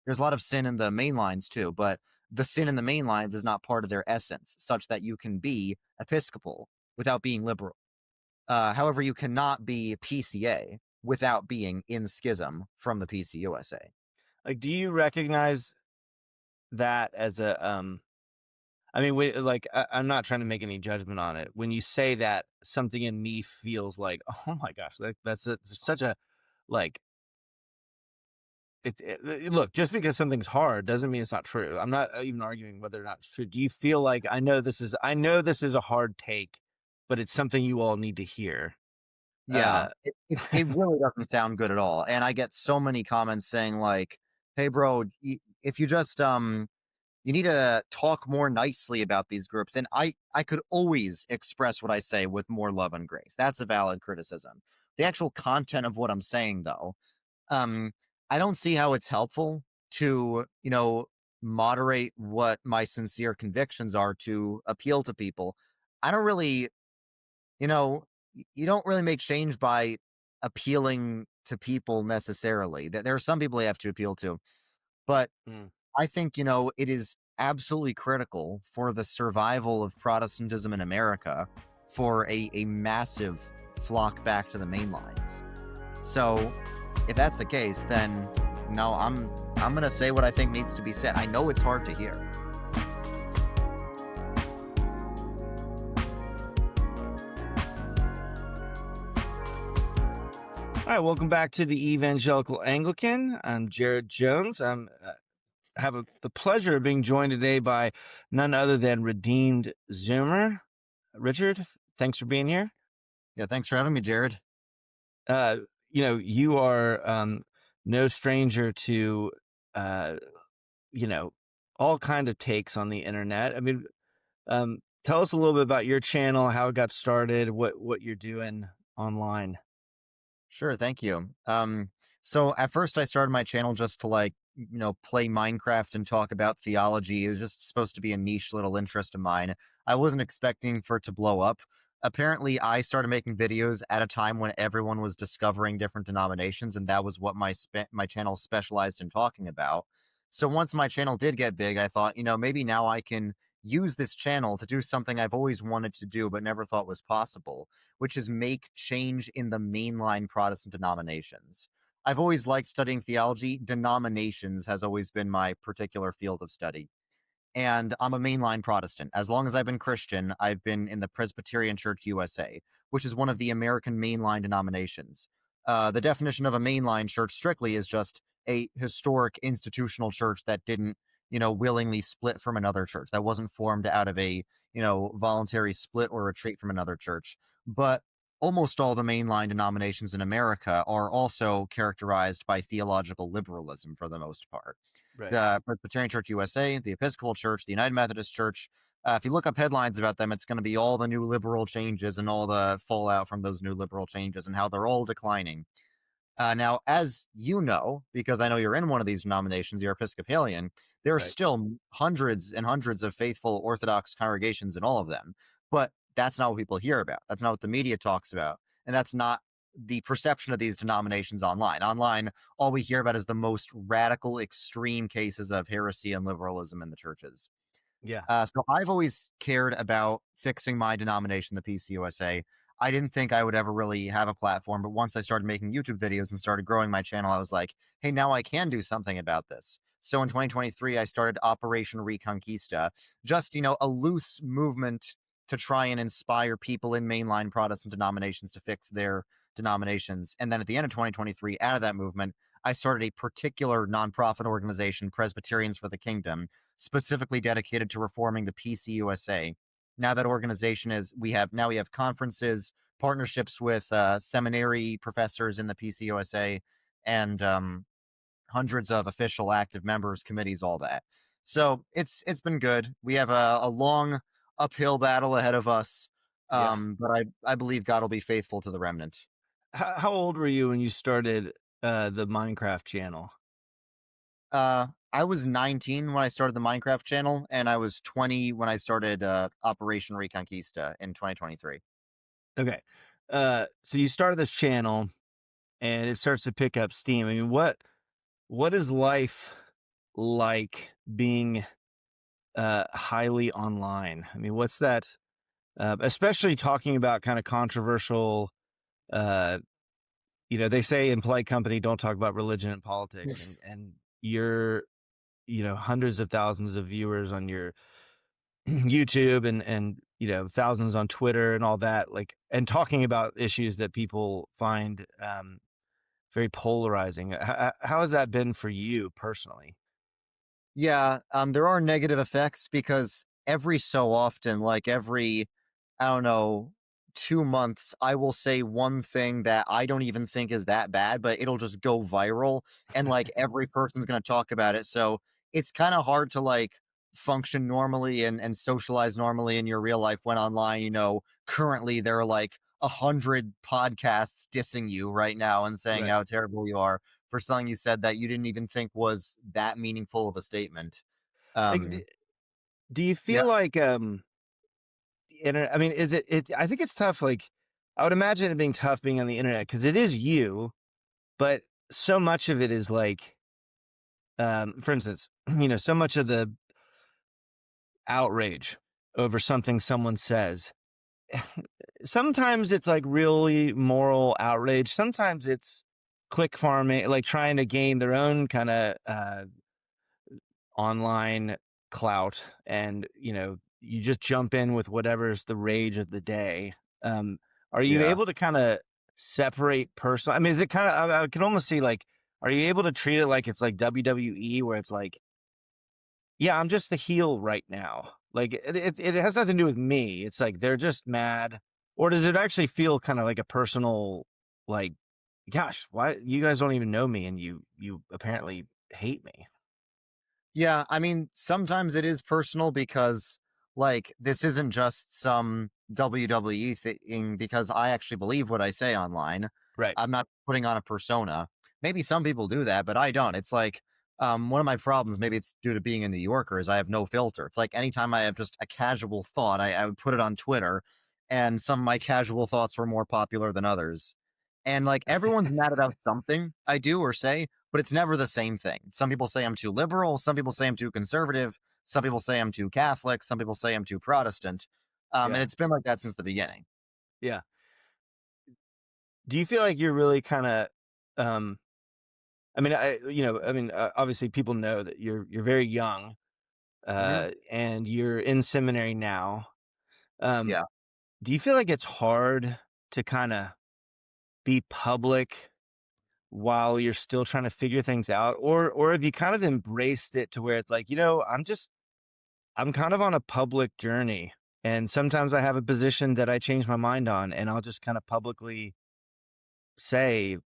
there's a lot of sin in the mainlines too, but the sin in the mainlines is not part of their essence, such that you can be Episcopal without being liberal. However, you cannot be PCA without being in schism from the PCUSA. Like, do you recognize that as a I mean, I'm not trying to make any judgment on it. When you say that, something in me feels like, oh my gosh, such a like. Look, just because something's hard doesn't mean it's not true. I'm not even arguing whether or not it's true. Do you feel like I know this is a hard take, but it's something you all need to hear? Yeah, it really doesn't sound good at all. And I get so many comments saying like, "Hey, bro, if you just you need to talk more nicely about these groups." And I could always express what I say with more love and grace. That's a valid criticism. The actual content of what I'm saying, though, um, I don't see how it's helpful to, moderate what my sincere convictions are to appeal to people. I don't really, you don't really make change by appealing to people necessarily. There are some people you have to appeal to, but Mm. I think, it is absolutely critical for the survival of Protestantism in America for a massive flock back to the main lines. So if that's the case, then no, I'm gonna say what I think needs to be said. I know it's hard to hear. All right, welcome back to the Evangelical Anglican. I'm Jared Jones. I have the pleasure of being joined today by none other than Redeemed Zoomer. Richard, thanks for being here. Yeah, thanks for having me, Jared. You are no stranger to, uh, all kind of takes on the internet. I mean, tell us a little bit about your channel, how it got started, what you're doing online. Sure, thank you. So at first I started my channel just to play Minecraft and talk about theology. It was just supposed to be a niche little interest of mine. I wasn't expecting for it to blow up. Apparently, I started making videos at a time when everyone was discovering different denominations, and that was what my channel specialized in talking about. So once my channel did get big, I thought, maybe now I can use this channel to do something I've always wanted to do but never thought was possible, which is make change in the mainline Protestant denominations. I've always liked studying theology. Denominations has always been my particular field of study. And I'm a mainline Protestant. As long as I've been Christian, I've been in the Presbyterian Church USA, which is one of the American mainline denominations. The definition of a mainline church strictly is just a historic institutional church that didn't, willingly split from another church. That wasn't formed out of a, voluntary split or retreat from another church. But almost all the mainline denominations in America are also characterized by theological liberalism for the most part. Right. The Presbyterian Church USA, the Episcopal Church, the United Methodist Church. If you look up headlines about them, it's going to be all the new liberal changes and all the fallout from those new liberal changes and how they're all declining. Now, as you know, because I know you're in one of these denominations, you're Episcopalian, there are Right. still hundreds and hundreds of faithful Orthodox congregations in all of them. But that's not what people hear about. That's not what the media talks about. And that's not the perception of these denominations online. Online, all we hear about is the most radical, extreme cases of heresy and liberalism in the churches. Yeah. So I've always cared about fixing my denomination, the PCUSA. I didn't think I would ever really have a platform, but once I started making YouTube videos and started growing my channel, I was like, hey, now I can do something about this. So in 2023, I started Operation Reconquista, just, a loose movement to try and inspire people in mainline Protestant denominations to fix their denominations. And then at the end of 2023, out of that movement, I started a particular nonprofit organization, Presbyterians for the Kingdom, specifically dedicated to reforming the PCUSA. Now that organization we have conferences, partnerships with seminary professors in the PCUSA, and hundreds of official active members, committees, all that. So it's been good. We have a long uphill battle ahead of us, Yeah. but I believe God will be faithful to the remnant. How old were you when you started the Minecraft channel? I was 19 when I started the Minecraft channel, and I was 20 when I started Operation Reconquista in 2023. Okay. So you started this channel and it starts to pick up steam. I mean, what is life like being highly online? I mean, what's that? Especially talking about kind of controversial. Uh, they say in polite company, don't talk about religion and politics, and you're hundreds of thousands of viewers on your YouTube and thousands on Twitter and all that, like, and talking about issues that people find very polarizing. How has that been for you personally? Yeah, there are negative effects because every so often, like every, I don't know, 2 months, I will say one thing that I don't even think is that bad, but it'll just go viral, and like every person's gonna talk about it. So it's kind of hard to like function normally and socialize normally in your real life when online. Currently there are like 100 podcasts dissing you right now and saying Right. how terrible you are for something you said that you didn't even think was that meaningful of a statement. Like, Um, do you yeah, feel like the internet? I mean, is it? I think it's tough. Like, I would imagine it being tough being on the internet because it is you, but so much of it is like, for instance, so much of the outrage over something someone says. Sometimes it's like really moral outrage. Sometimes it's click farming, like trying to gain their own kind of online clout, and you just jump in with whatever's the rage of the day. Um, are you yeah. able to kind of separate personal? I mean, is it kind of? I can almost see like, are you able to treat it like it's like WWE, where it's like, yeah, I'm just the heel right now. Like it has nothing to do with me. It's like they're just mad. Or does it actually feel kind of like a personal, like, gosh, why you guys don't even know me and you apparently hate me? Yeah, I mean, sometimes it is personal because, like, this isn't just some WWE thing because I actually believe what I say online. Right. I'm not putting on a persona. Maybe some people do that, but I don't. It's like, one of my problems, maybe it's due to being a New Yorker, is I have no filter. It's like anytime I have just a casual thought, I would put it on Twitter, and some of my casual thoughts were more popular than others. And like everyone's mad about something I do or say, but it's never the same thing. Some people say I'm too liberal. Some people say I'm too conservative. Some people say I'm too Catholic. Some people say I'm too Protestant. And Yeah. it's been like that since the beginning. Yeah. Do you feel like you're really kind of, um, I mean, obviously people know that you're very young, Hmm. and you're in seminary now. Um, Yeah. do you feel like it's hard to kind of be public while you're still trying to figure things out? Or have you kind of embraced it to where it's like, I'm kind of on a public journey, and sometimes I have a position that I change my mind on, and I'll just kind of publicly say,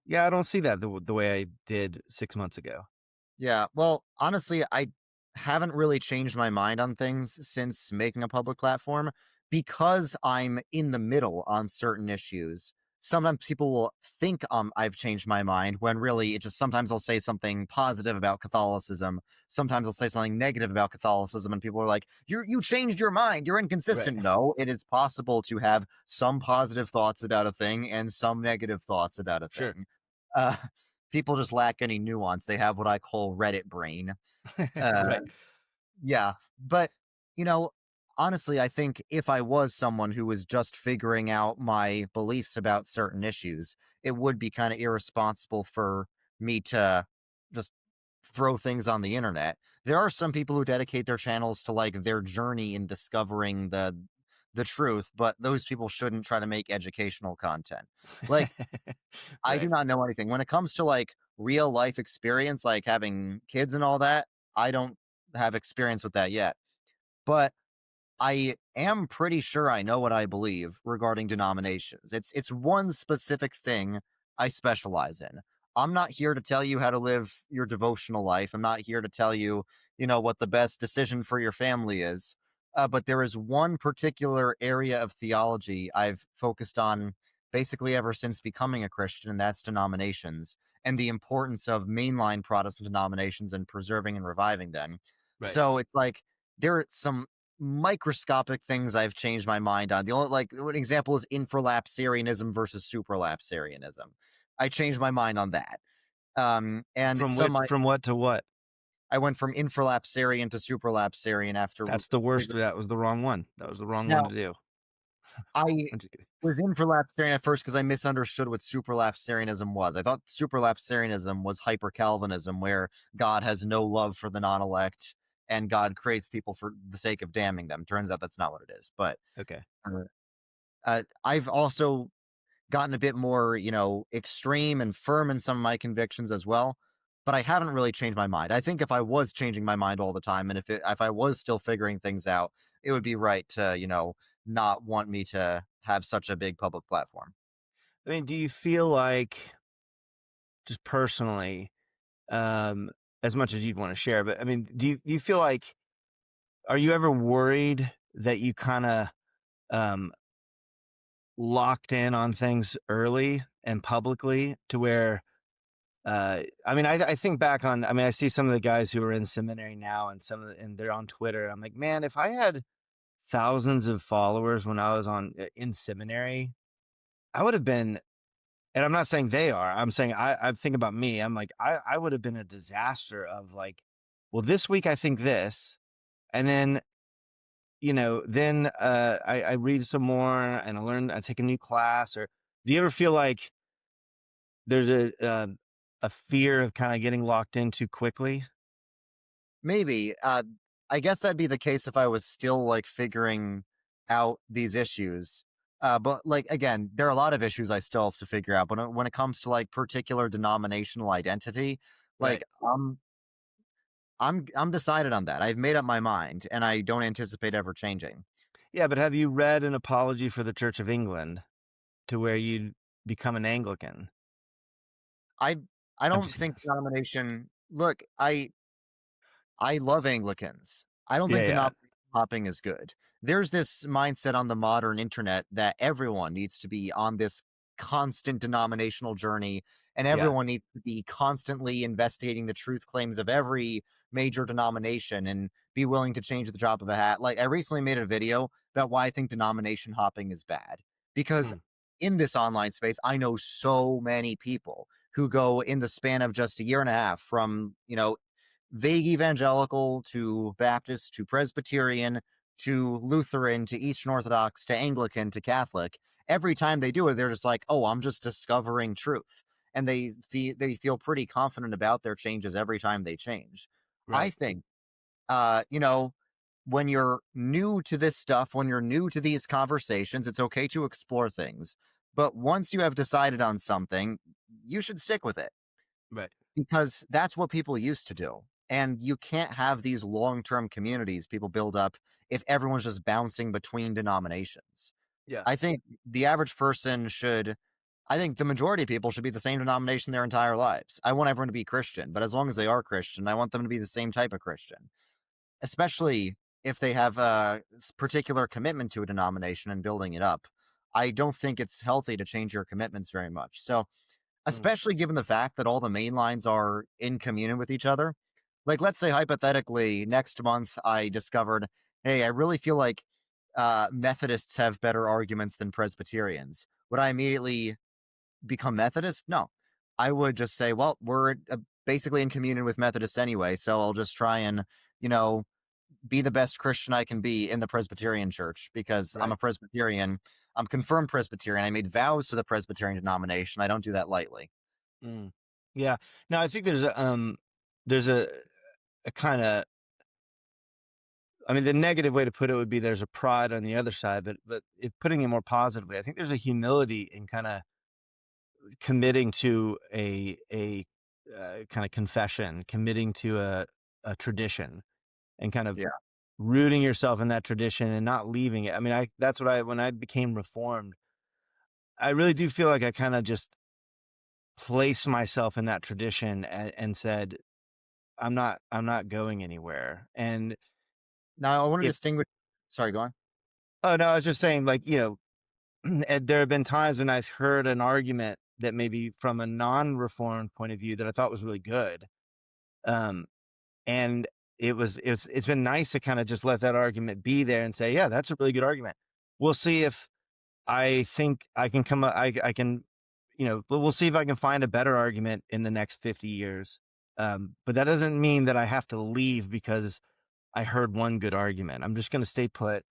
yeah, I don't see that the way I did 6 months ago. Yeah. Well, honestly, I haven't really changed my mind on things since making a public platform because I'm in the middle on certain issues. Sometimes people will think I've changed my mind when really it just sometimes I'll say something positive about Catholicism. Sometimes I'll say something negative about Catholicism, and people are like, you changed your mind. You're Right. inconsistent." No, it is possible to have some positive thoughts about a thing and some negative thoughts about a Sure. thing. Uh, People just lack any nuance. They have what I call Reddit brain. Uh, Right. yeah, but, you know, honestly, I think if I was someone who was just figuring out my beliefs about certain issues, it would be kinda irresponsible for me to just throw things on the internet. There are some people who dedicate their channels to, like, their journey in discovering the truth, but those people shouldn't try to make educational content. Like, I do Right. not know anything. When it comes to, like, real life experience, like having kids and all that, I don't have experience with that yet. But I am pretty sure I know what I believe regarding denominations. It's one specific thing I specialize in. I'm not here to tell you how to live your devotional life. I'm not here to tell you, what the best decision for your family is. But there is one particular area of theology I've focused on basically ever since becoming a Christian, and that's denominations and the importance of mainline Protestant denominations and preserving and reviving them. Right. So it's like there are some microscopic things I've changed my mind on. The only like one example is infralapsarianism versus supralapsarianism. I changed my mind on that. And From some what my from what to what? I went from infralapsarian to supralapsarian after That's the worst. figuring. That was the wrong one. That was the wrong one Now, to do. I I'm just kidding. was infralapsarian at first because I misunderstood what supralapsarianism was. I thought supralapsarianism was hyper Calvinism, where God has no love for the non-elect and God creates people for the sake of damning them. Turns out that's not what it is. But Okay. uh, I've also gotten a bit more, extreme and firm in some of my convictions as well. But I haven't really changed my mind. I think if I was changing my mind all the time, and if I was still figuring things out, it would be right to, not want me to have such a big public platform. I mean, do you feel like, just personally, um, as much as you'd want to share, but I mean, do you feel like, are you ever worried that you kind of um, locked in on things early and publicly to where, I mean, I think back on, I mean, I see some of the guys who are in seminary now and and they're on Twitter. I'm like, man, if I had thousands of followers when I was in seminary, I would have been, and I'm not saying they are, I'm saying I think about me. I'm like, I would have been a disaster of like, well, this week I think this, and then, then I read some more and I take a new class. Or do you ever feel like there's a fear of kind of getting locked in too quickly? Maybe. I guess that'd be the case if I was still like figuring out these issues. But like again, there are a lot of issues I still have to figure out. But when it comes to like particular denominational identity, like Right. I'm decided on that. I've made up my mind, and I don't anticipate ever changing. Yeah, but have you read an apology for the Church of England to where you'd become an Anglican? I I I'm don't just think denomination. Look, I love Anglicans. I don't yeah, think yeah, denomination hopping is good. There's this mindset on the modern internet that everyone needs to be on this constant denominational journey, and yeah. everyone needs to be constantly investigating the truth claims of every major denomination and be willing to change at the drop of a hat. Like, I recently made a video about why I think denomination hopping is bad. Because Hmm. in this online space, I know so many people who go in the span of just a year and a half from, vague evangelical to Baptist to Presbyterian to Lutheran to Eastern Orthodox to Anglican to Catholic. Every time they do it, they're just like, "Oh, I'm just discovering truth," and they feel pretty confident about their changes every time they change. I Right. think, uh, you know, when you're new to this stuff, when you're new to these conversations, it's okay to explore things. But once you have decided on something, you should stick with it Right. because that's what people used to do. And you can't have these long-term communities people build up if everyone's just bouncing between denominations. Yeah. I think the average person should I think the majority of people should be the same denomination their entire lives. I want everyone to be Christian, but as long as they are Christian, I want them to be the same type of Christian, especially if they have a particular commitment to a denomination and building it up. I don't think it's healthy to change your commitments very much. So, Mm. especially given the fact that all the main lines are in communion with each other. Like, let's say hypothetically, next month I discovered, hey, I really feel like Methodists have better arguments than Presbyterians. Would I immediately become Methodist? No. I would just say, well, we're basically in communion with Methodists anyway, so I'll just try and, you know, be the best Christian I can be in the Presbyterian church because I'm a Right. Presbyterian. I'm confirmed Presbyterian. I made vows to the Presbyterian denomination. I don't do that lightly. Mm. Yeah. No, I think there's a kind of, I mean, the negative way to put it would be there's a pride on the other side, but if putting it more positively, I think there's a humility in kind of committing to a kind of confession, committing to a tradition, and kind of Yeah. rooting yourself in that tradition and not leaving it. I mean, I that's what I when I became reformed, I really do feel like I kind of just placed myself in that tradition and said, I'm not going anywhere. And Now I want to if distinguish. Sorry, go on. oh no, I was just saying, like, and there have been times when I've heard an argument that maybe from a non-reformed point of view that I thought was really good. Um, and it's been nice to kind of just let that argument be there and say, yeah, that's a really good argument. We'll see if I think I can I can, we'll see if I can find a better argument in the next 50 years. But that doesn't mean that I have to leave because I heard one good argument. I'm just going to stay put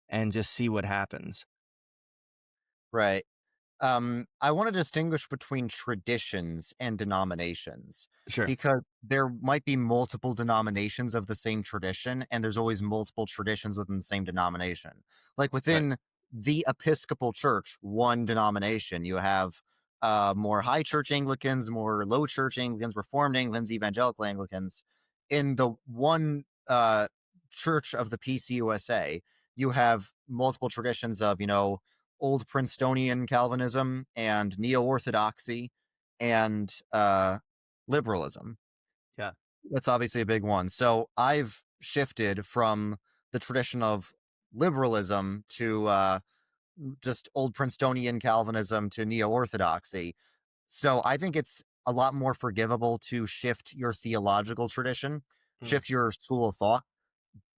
and just see what happens. Right. I want to distinguish between traditions and denominations Sure. because there might be multiple denominations of the same tradition, and there's always multiple traditions within the same denomination. Like Right. within the Episcopal Church, one denomination, you have more high church Anglicans, more low church Anglicans, Reformed Anglicans, evangelical Anglicans. In the one church of the PCUSA, you have multiple traditions of, old Princetonian Calvinism and neo orthodoxy and liberalism. Yeah. That's obviously a big one. So I've shifted from the tradition of liberalism to just old Princetonian Calvinism to neo orthodoxy. So I think it's a lot more forgivable to shift your theological tradition, Mm. shift your school of thought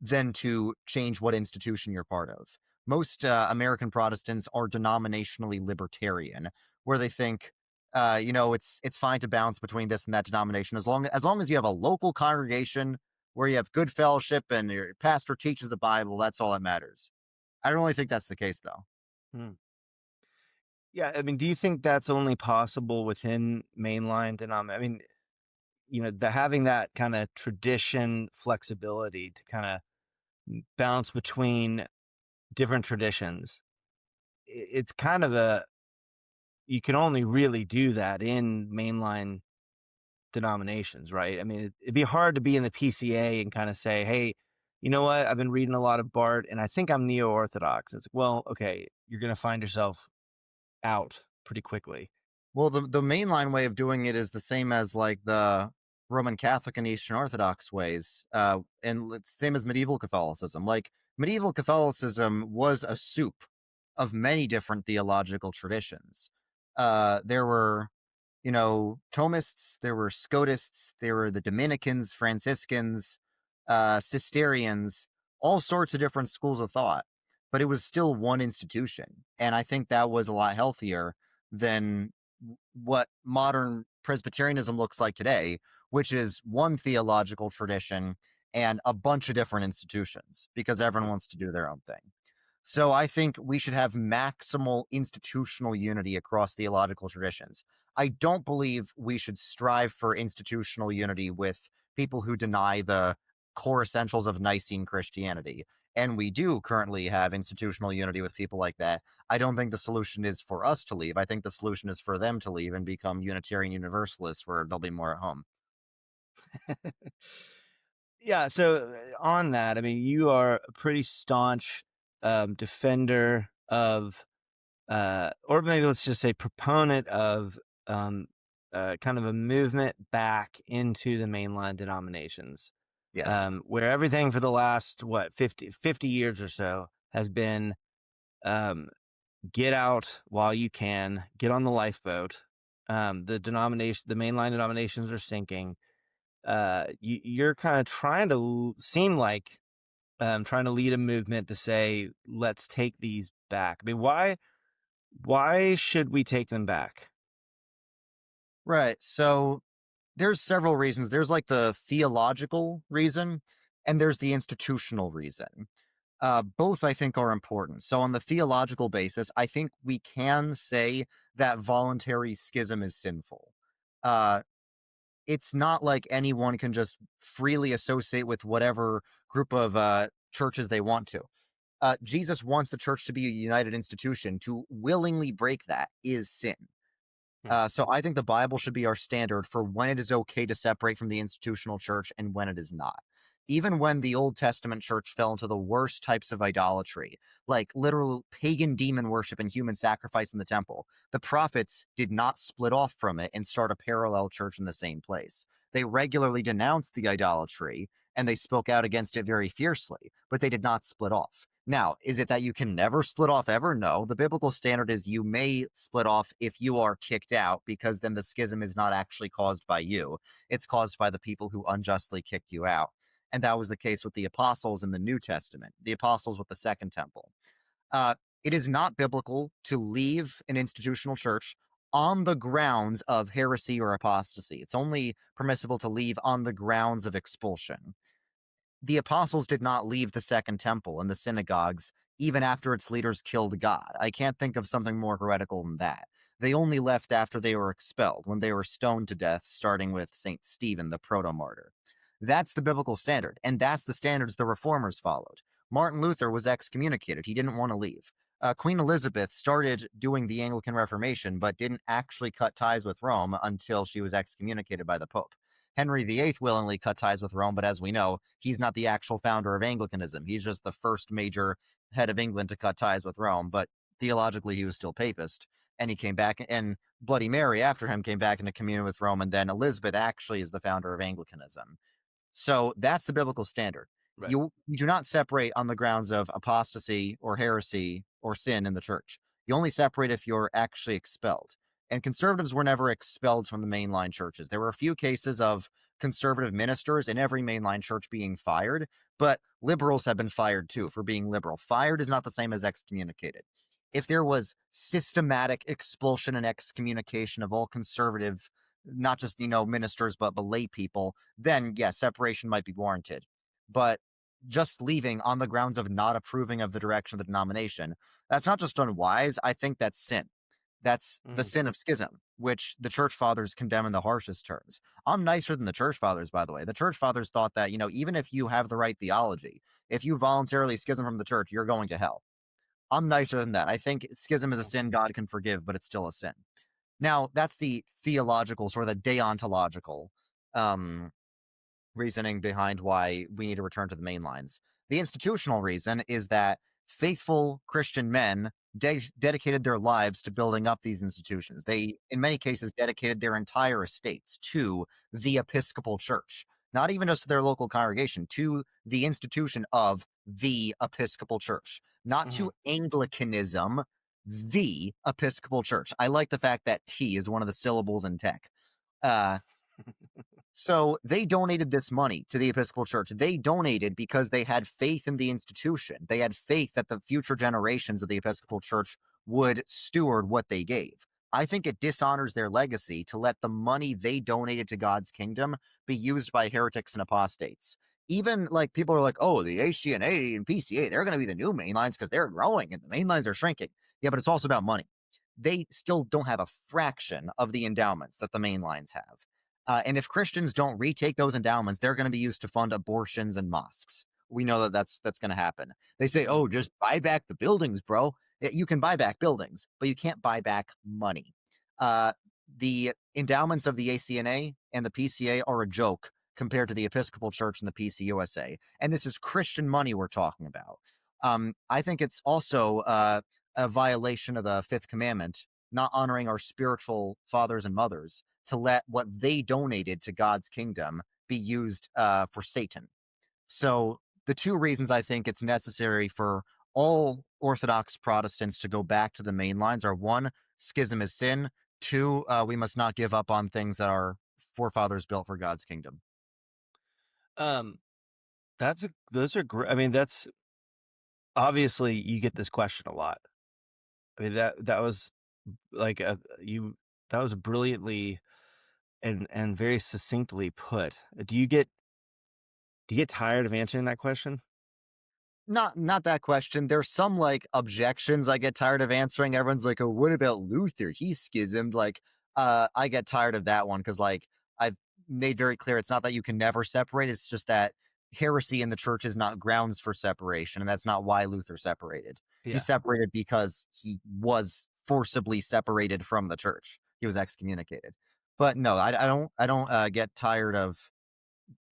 than to change what institution you're part of. Most American Protestants are denominationally libertarian, where they think, it's fine to bounce between this and that denomination as long as you have a local congregation where you have good fellowship and your pastor teaches the Bible. That's all that matters. I don't really think that's the case, though. Mm. Yeah. I mean, do you think that's only possible within mainline denomination? I mean, the having that kind of tradition flexibility to kind of bounce between different traditions. It's kind of you can only really do that in mainline denominations, right? I mean, it'd be hard to be in the PCA and kind of say, "Hey, you know what? I've been reading a lot of Bart, and I think I'm neo-orthodox." It's like, well, okay, you're going to find yourself out pretty quickly. Well, the mainline way of doing it is the same as like the Roman Catholic and Eastern Orthodox ways, and it's same as medieval Catholicism. Like medieval Catholicism was a soup of many different theological traditions. There were Thomists, there were Scotists, there were the Dominicans, Franciscans, Cistercians, all sorts of different schools of thought, but it was still one institution. And I think that was a lot healthier than what modern Presbyterianism looks like today, which is one theological tradition and a bunch of different institutions because everyone Mm. wants to do their own thing. So I think we should have maximal institutional unity across theological traditions. I don't believe we should strive for institutional unity with people who deny the core essentials of Nicene Christianity. And we do currently have institutional unity with people like that. I don't think the solution is for us to leave. I think the solution is for them to leave and become Unitarian Universalists where they'll be more at home. Yeah. So on that, I mean, you are a pretty staunch defender of or maybe let's just say proponent of um, kind of a movement back into the mainline denominations, Yes. where everything for the last, what, 50 years or so has been um, get out while you can, get on the lifeboat. The mainline denominations are sinking. You're kind of trying to seem like trying to lead a movement to say, let's take these back. I mean, why should we take them back? Right. So there's several reasons. There's like the theological reason and there's the institutional reason. Both I think are important. So on the theological basis, I think we can say that voluntary schism is sinful. Uh, it's not like anyone can just freely associate with whatever group of churches they want to. Jesus wants the church to be a united institution. To willingly break that is sin. Hmm. So I think the Bible should be our standard for when it is okay to separate from the institutional church and when it is not. Even when the Old Testament church fell into the worst types of idolatry, like literal pagan demon worship and human sacrifice in the temple, the prophets did not split off from it and start a parallel church in the same place. They regularly denounced the idolatry and they spoke out against it very fiercely, but they did not split off. Now, is it that you can never split off ever? No. The biblical standard is you may split off if you are kicked out, because then the schism is not actually caused by you. It's caused by the people who unjustly kicked you out. And that was the case with the apostles in the New Testament, the apostles with the Second Temple. Uh, it is not biblical to leave an institutional church on the grounds of heresy or apostasy. It's only permissible to leave on the grounds of expulsion. The apostles did not leave the second temple and the synagogues even after its leaders killed God. I can't think of something more heretical than that. They only left after they were expelled, when they were stoned to death, starting with St. Stephen, the proto martyr. That's the biblical standard, and that's the standards the reformers followed. Martin Luther was excommunicated. He didn't want to leave. Queen Elizabeth started doing the Anglican Reformation, but didn't actually cut ties with Rome until she was excommunicated by the Pope. Henry VIII willingly cut ties with Rome, but as we know, he's not the actual founder of Anglicanism. He's just the first major head of England to cut ties with Rome, but theologically he was still papist. And he came back, and Bloody Mary after him came back into communion with Rome, and then Elizabeth actually is the founder of Anglicanism. So that's the biblical standard. Right. You do not separate on the grounds of apostasy or heresy or sin in the church. You only separate if you're actually expelled. And conservatives were never expelled from the mainline churches. There were a few cases of conservative ministers in every mainline church being fired, but liberals have been fired too for being liberal. Fired is not the same as excommunicated. If there was systematic expulsion and excommunication of all conservative, not just, ministers, but lay people, then yes, separation might be warranted. But just leaving on the grounds of not approving of the direction of the denomination, that's not just unwise. I think that's sin. That's the Mhm. sin of schism, which the church fathers condemn in the harshest terms. I'm nicer than the church fathers, by the way. The church fathers thought that, even if you have the right theology, if you voluntarily schism from the church, you're going to hell. I'm nicer than that. I think schism is a Mhm. sin God can forgive, but it's still a sin. Now, that's the theological, sort of the deontological um, reasoning behind why we need to return to the main lines. The institutional reason is that faithful Christian men dedicated their lives to building up these institutions. They, in many cases, dedicated their entire estates to the Episcopal Church, not even just to their local congregation, to the institution of the Episcopal Church, not Mhm. to Anglicanism, the Episcopal Church. I like the fact that T is one of the syllables in tech. Uh, so they donated this money to the Episcopal Church. They donated because they had faith in the institution. They had faith that the future generations of the Episcopal Church would steward what they gave. I think it dishonors their legacy to let the money they donated to God's kingdom be used by heretics and apostates. Even like people are like, oh, the ACNA and PCA, they're going to be the new mainlines because they're growing and the mainlines are shrinking. Yeah, but it's also about money. They still don't have a fraction of the endowments that the mainlines have. And if Christians don't retake those endowments, they're going to be used to fund abortions and mosques. We know that that's going to happen. They say, Mhm. "Oh, just buy back the buildings, bro." You can buy back buildings, but you can't buy back money. Uh, the endowments of the ACNA and the PCA are a joke compared to the Episcopal Church and the PCUSA. And this is Christian money we're talking about. I think it's also a violation of the Fifth Commandment, not honoring our spiritual fathers and mothers, to let what they donated to God's kingdom be used for Satan. So the two reasons I think it's necessary for all Orthodox Protestants to go back to the main lines are: one, schism is sin; two, we must not give up on things that our forefathers built for God's kingdom. Um, those are great. I mean, that's obviously you get this question a lot. I mean, that was like that was brilliantly and very succinctly put. Do you get tired of answering that question? Not that question. There's some like objections I get tired of answering. Everyone's like, "Oh, what about Luther? He schismed." Like, I get tired of that one because like I've made very clear it's not that you can never separate. It's just that heresy in the church is not grounds for separation, and that's not why Luther separated. He Yeah. separated because he was forcibly separated from the church. He was excommunicated. But no, I don't get tired of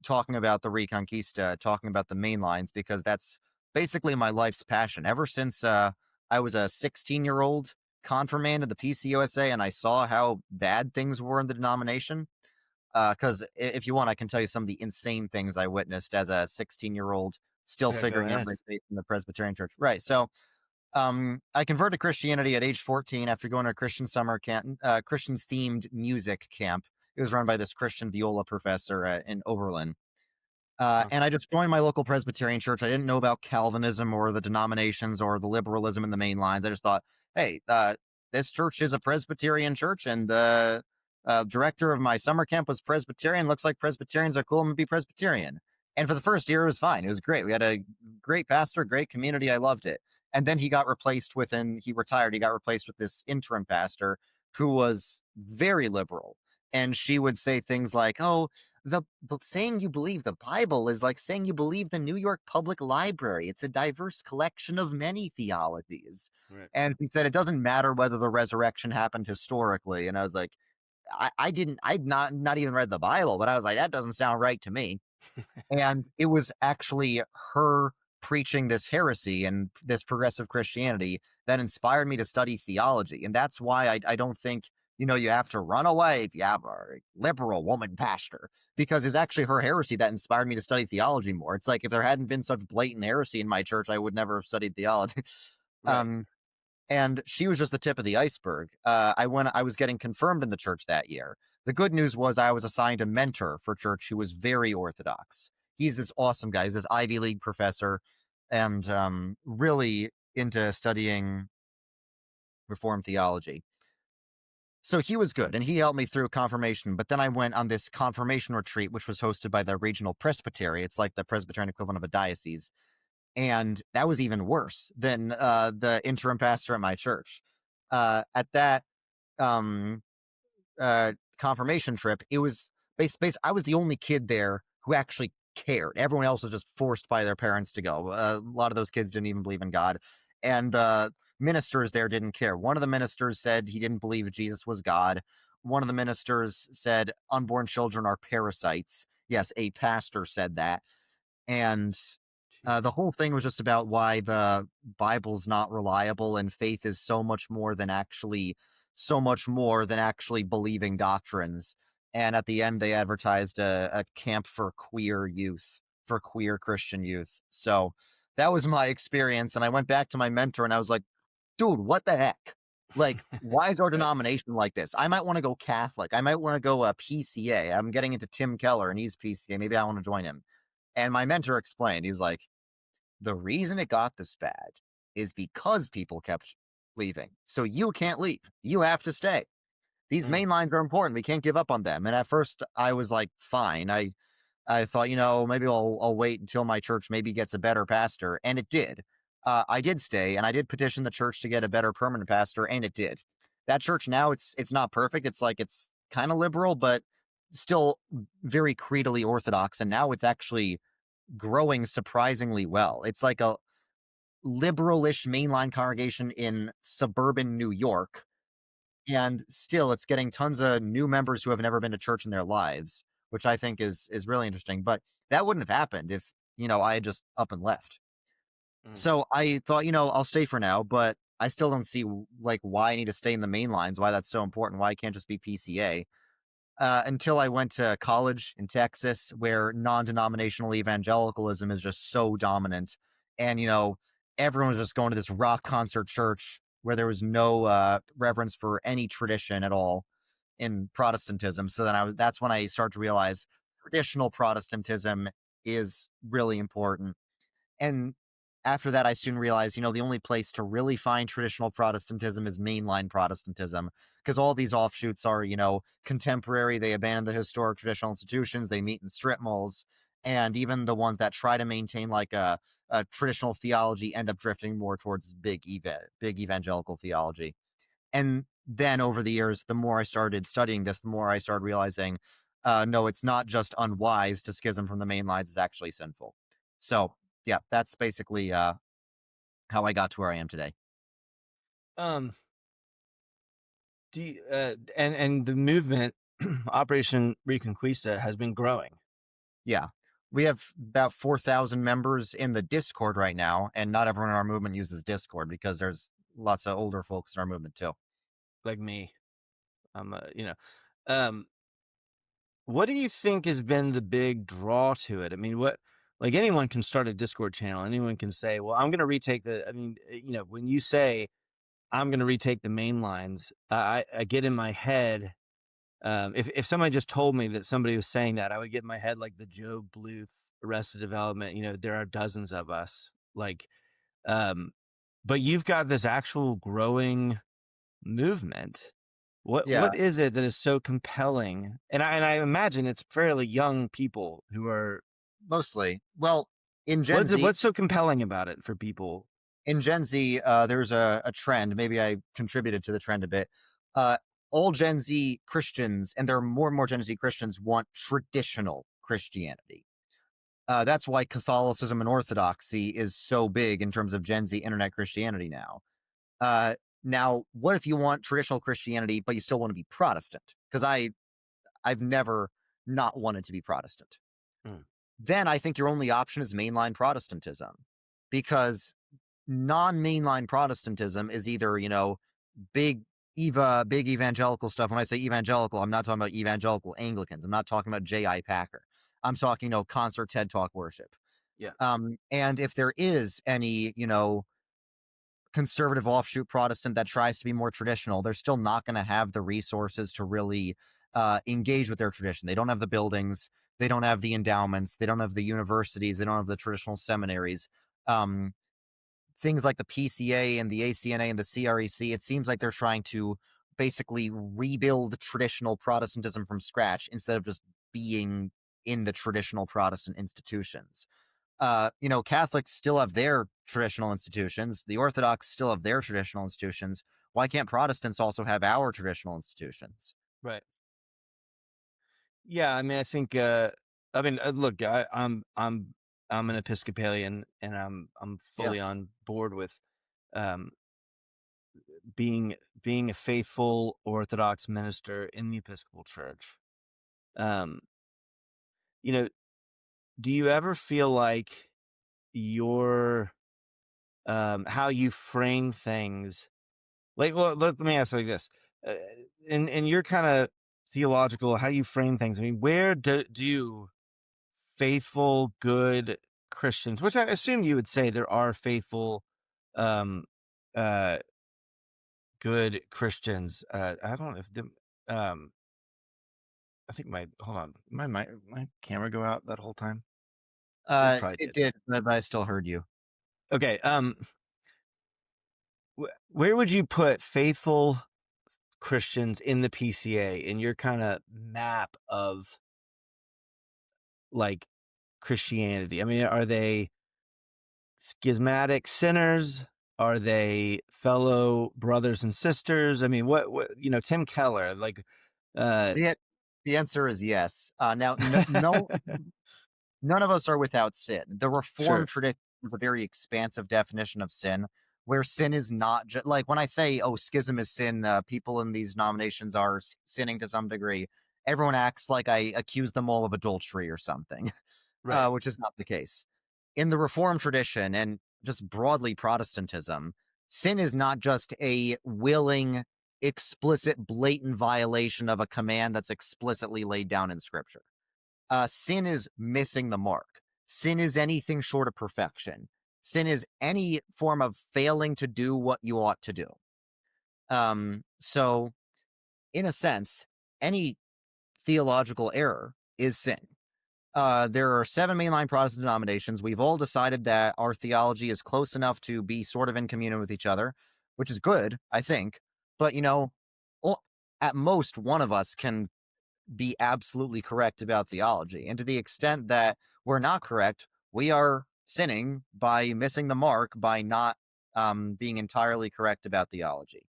talking about the Reconquista, talking about the mainlines, because that's basically my life's passion. Ever since I was a 16-year-old confirmand of the PCUSA and I saw how bad things were in the denomination. Because if you want, I can tell you some of the insane things I witnessed as a 16-year-old, still Yeah, go figuring out ahead. my faith in the Presbyterian Church. Right. So I converted to Christianity at age 14 after going to a Christian summer camp, Christian themed music camp. It was run by this Christian viola professor in Oberlin. Huh. And I just joined my local Presbyterian church. I didn't know about Calvinism or the denominations or the liberalism in the main lines. I just thought, hey, this church is a Presbyterian church, and the director of my summer camp was Presbyterian. Looks like Presbyterians are cool. I'm gonna be Presbyterian. And for the first year, it was fine. It was great. We had a great pastor, great community. I loved it. And then he got replaced with, and he retired. He got replaced with this interim pastor who was very liberal. And she would say things like, "Oh, saying you believe the Bible is like saying you believe the New York Public Library. It's a diverse collection of many theologies." Right. And he said it doesn't matter whether the resurrection happened historically. And I was like, I'd not even read the Bible, but I was like, that doesn't sound right to me. And it was actually her preaching this heresy and this progressive Christianity that inspired me to study theology. And that's why I don't think, you have to run away if you have a liberal woman pastor, because it's actually her heresy that inspired me to study theology more. It's like if there hadn't been such blatant heresy in my church, I would never have studied theology. Right. um, and she was just the tip of the iceberg. I was getting confirmed in the church that year. The good news was I was assigned a mentor for church who was very orthodox. He's this awesome guy. He's this Ivy League professor, and really into studying Reformed theology. So he was good, and he helped me through confirmation. But then I went on this confirmation retreat, which was hosted by the regional presbytery. It's like the Presbyterian equivalent of a diocese, and that was even worse than the interim pastor at my church. At that um, confirmation trip, it was I was the only kid there who actually cared. Everyone else was just forced by their parents to go. A lot of those kids didn't even believe in God, and the ministers there didn't care. One of the ministers said he didn't believe Jesus was God. One of the ministers said unborn children are parasites. Yes, a pastor said that, and the Jeez. whole thing was just about why the Bible's not reliable and faith is so much more than actually believing doctrines. And at the end, they advertised a camp for queer youth, for queer Christian youth. So that was my experience. And I went back to my mentor and I was like, dude, what the heck? Like, why is our Right. denomination like this? I might want to go Catholic. I might want to go PCA. I'm getting into Tim Keller and he's PCA. Maybe I want to join him. And my mentor explained, he was like, the reason it got this bad is because people kept leaving. So you can't leave. You have to stay. These Mm, main lines are important. We can't give up on them. And at first I was like, fine. I thought, maybe I'll wait until my church maybe gets a better pastor. And it did. I did stay and I did petition the church to get a better permanent pastor, and it did. That church now, it's not perfect. It's kind of liberal, but still very creedally orthodox. And now it's actually growing surprisingly well. It's like a liberalish mainline congregation in suburban New York, and still it's getting tons of new members who have never been to church in their lives, which I think is really interesting. But that wouldn't have happened if, I had just up and left. mm, So I thought, I'll stay for now, but I still don't see like why I need to stay in the main lines, why that's so important, why I can't just be PCA. Until I went to college in Texas, where non-denominational evangelicalism is just so dominant, and everyone was just going to this rock concert church where there was no reverence for any tradition at all in Protestantism. So then that's when I started to realize traditional Protestantism is really important. And after that, I soon realized, the only place to really find traditional Protestantism is mainline Protestantism, because all these offshoots are, contemporary. They abandon the historic traditional institutions. They meet in strip malls. And even the ones that try to maintain like a traditional theology end up drifting more towards big evangelical theology. And then over the years, the more I started studying this, the more I started realizing, no, it's not just unwise to schism from the main lines; it's actually sinful. So yeah, that's basically how I got to where I am today. um, do you, and the movement, Operation Reconquista, has been growing. Yeah. We have about 4,000 members in the Discord right now, and not everyone in our movement uses Discord because there's lots of older folks in our movement too. Like me. Um, what do you think has been the big draw to it? I mean, like anyone can start a Discord channel. Anyone can say, well, I'm going to retake I mean, when you say I'm going to retake the main lines, I get in my head. If somebody just told me that somebody was saying that, I would get in my head like the Gob Bluth Arrested Development. There are dozens of us. Like, um, but you've got this actual growing movement. Yeah, What is it that is so compelling? And I imagine it's fairly young people who are. mostly. Well, in Gen Z, What's so compelling about it for people? there's a trend. Maybe I contributed to the trend a bit. Uh, all Gen Z Christians, and there are more and more Gen Z Christians, want traditional Christianity. That's why Catholicism and Orthodoxy is so big in terms of Gen Z internet Christianity now. Uh, Now, what if you want traditional Christianity, but you still want to be Protestant? Because I've never not wanted to be Protestant. Mm, Then I think your only option is mainline Protestantism, because non-mainline Protestantism is either, big big evangelical stuff. When I say evangelical, I'm not talking about evangelical Anglicans. I'm not talking about J.I. Packer. I'm talking, concert TED Talk worship. yeah, And if there is any, conservative offshoot Protestant that tries to be more traditional, they're still not going to have the resources to really engage with their tradition. They don't have the buildings, they don't have the endowments, they don't have the universities, they don't have the traditional seminaries. Um, Things like the PCA and the ACNA and the CREC, it seems like they're trying to basically rebuild traditional Protestantism from scratch instead of just being in the traditional Protestant institutions. Catholics still have their traditional institutions. The Orthodox still have their traditional institutions. Why can't Protestants also have our traditional institutions? right. Yeah, I mean, I think. Look, I'm an Episcopalian, and I'm Yeah. fully on board with um, being being a faithful Orthodox minister in the Episcopal Church. Um, you know, do you ever feel like your how you frame things? Like, well, let me ask you like this: uh, in your kind of theological, how you frame things. I mean, where do faithful, good Christians, which I assume you would say there are faithful, um, uh, good Christians. I don't know if um, I think hold on, my camera go out that whole time. It probably It did. did, but I still heard you. Okay. Where would you put faithful Christians in the PCA in your kind of map of like Christianity? I mean, are they schismatic sinners? Are they fellow brothers and sisters? I mean, Tim Keller, like, uh, The, the answer is yes. Now, no, none of us are without sin. The sure, Reformed tradition is a very expansive definition of sin, where sin is not just like when I say, "Oh, schism is sin." People in these denominations are sinning to some degree. Everyone acts like I accuse them all of adultery or something, right. which is not the case. In the Reformed tradition and just broadly Protestantism, sin is not just a willing, explicit, blatant violation of a command that's explicitly laid down in Scripture. Sin is missing the mark. Sin is anything short of perfection. Sin is any form of failing to do what you ought to do. So, in a sense, any theological error is sin. There are seven mainline Protestant denominations. We've all decided that our theology is close enough to be sort of in communion with each other, which is good, I think. But, o- at most, one of us can be absolutely correct about theology. And to the extent that we're not correct, we are sinning by missing the mark by not being entirely correct about theology.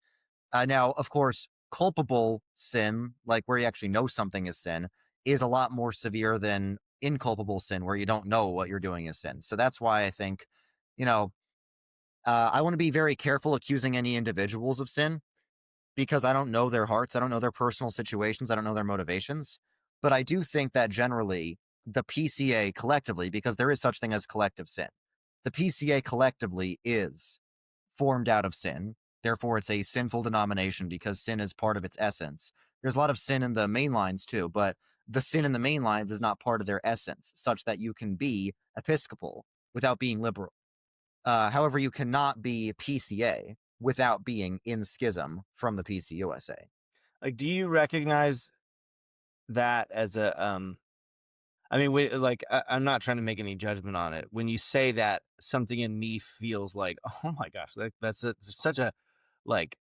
Now, of course, culpable sin, like where you actually know something is sin, is a lot more severe than inculpable sin, where you don't know what you're doing is sin. So that's why I think, you know, I want to be very careful accusing any individuals of sin because I don't know their hearts. I don't know their personal situations. I don't know their motivations. But I do think that generally the PCA collectively, because there is such thing as collective sin, the PCA collectively is formed out of sin. Therefore, it's a sinful denomination because sin is part of its essence. There's a lot of sin in the mainlines too, but the sin in the mainlines is not part of their essence, such that you can be Episcopal without being liberal. However, you cannot be PCA without being in schism from the PCUSA. Like, do you recognize that as a, I mean, I'm not trying to make any judgment on it. When you say that, something in me feels like, oh my gosh, that's such a, like,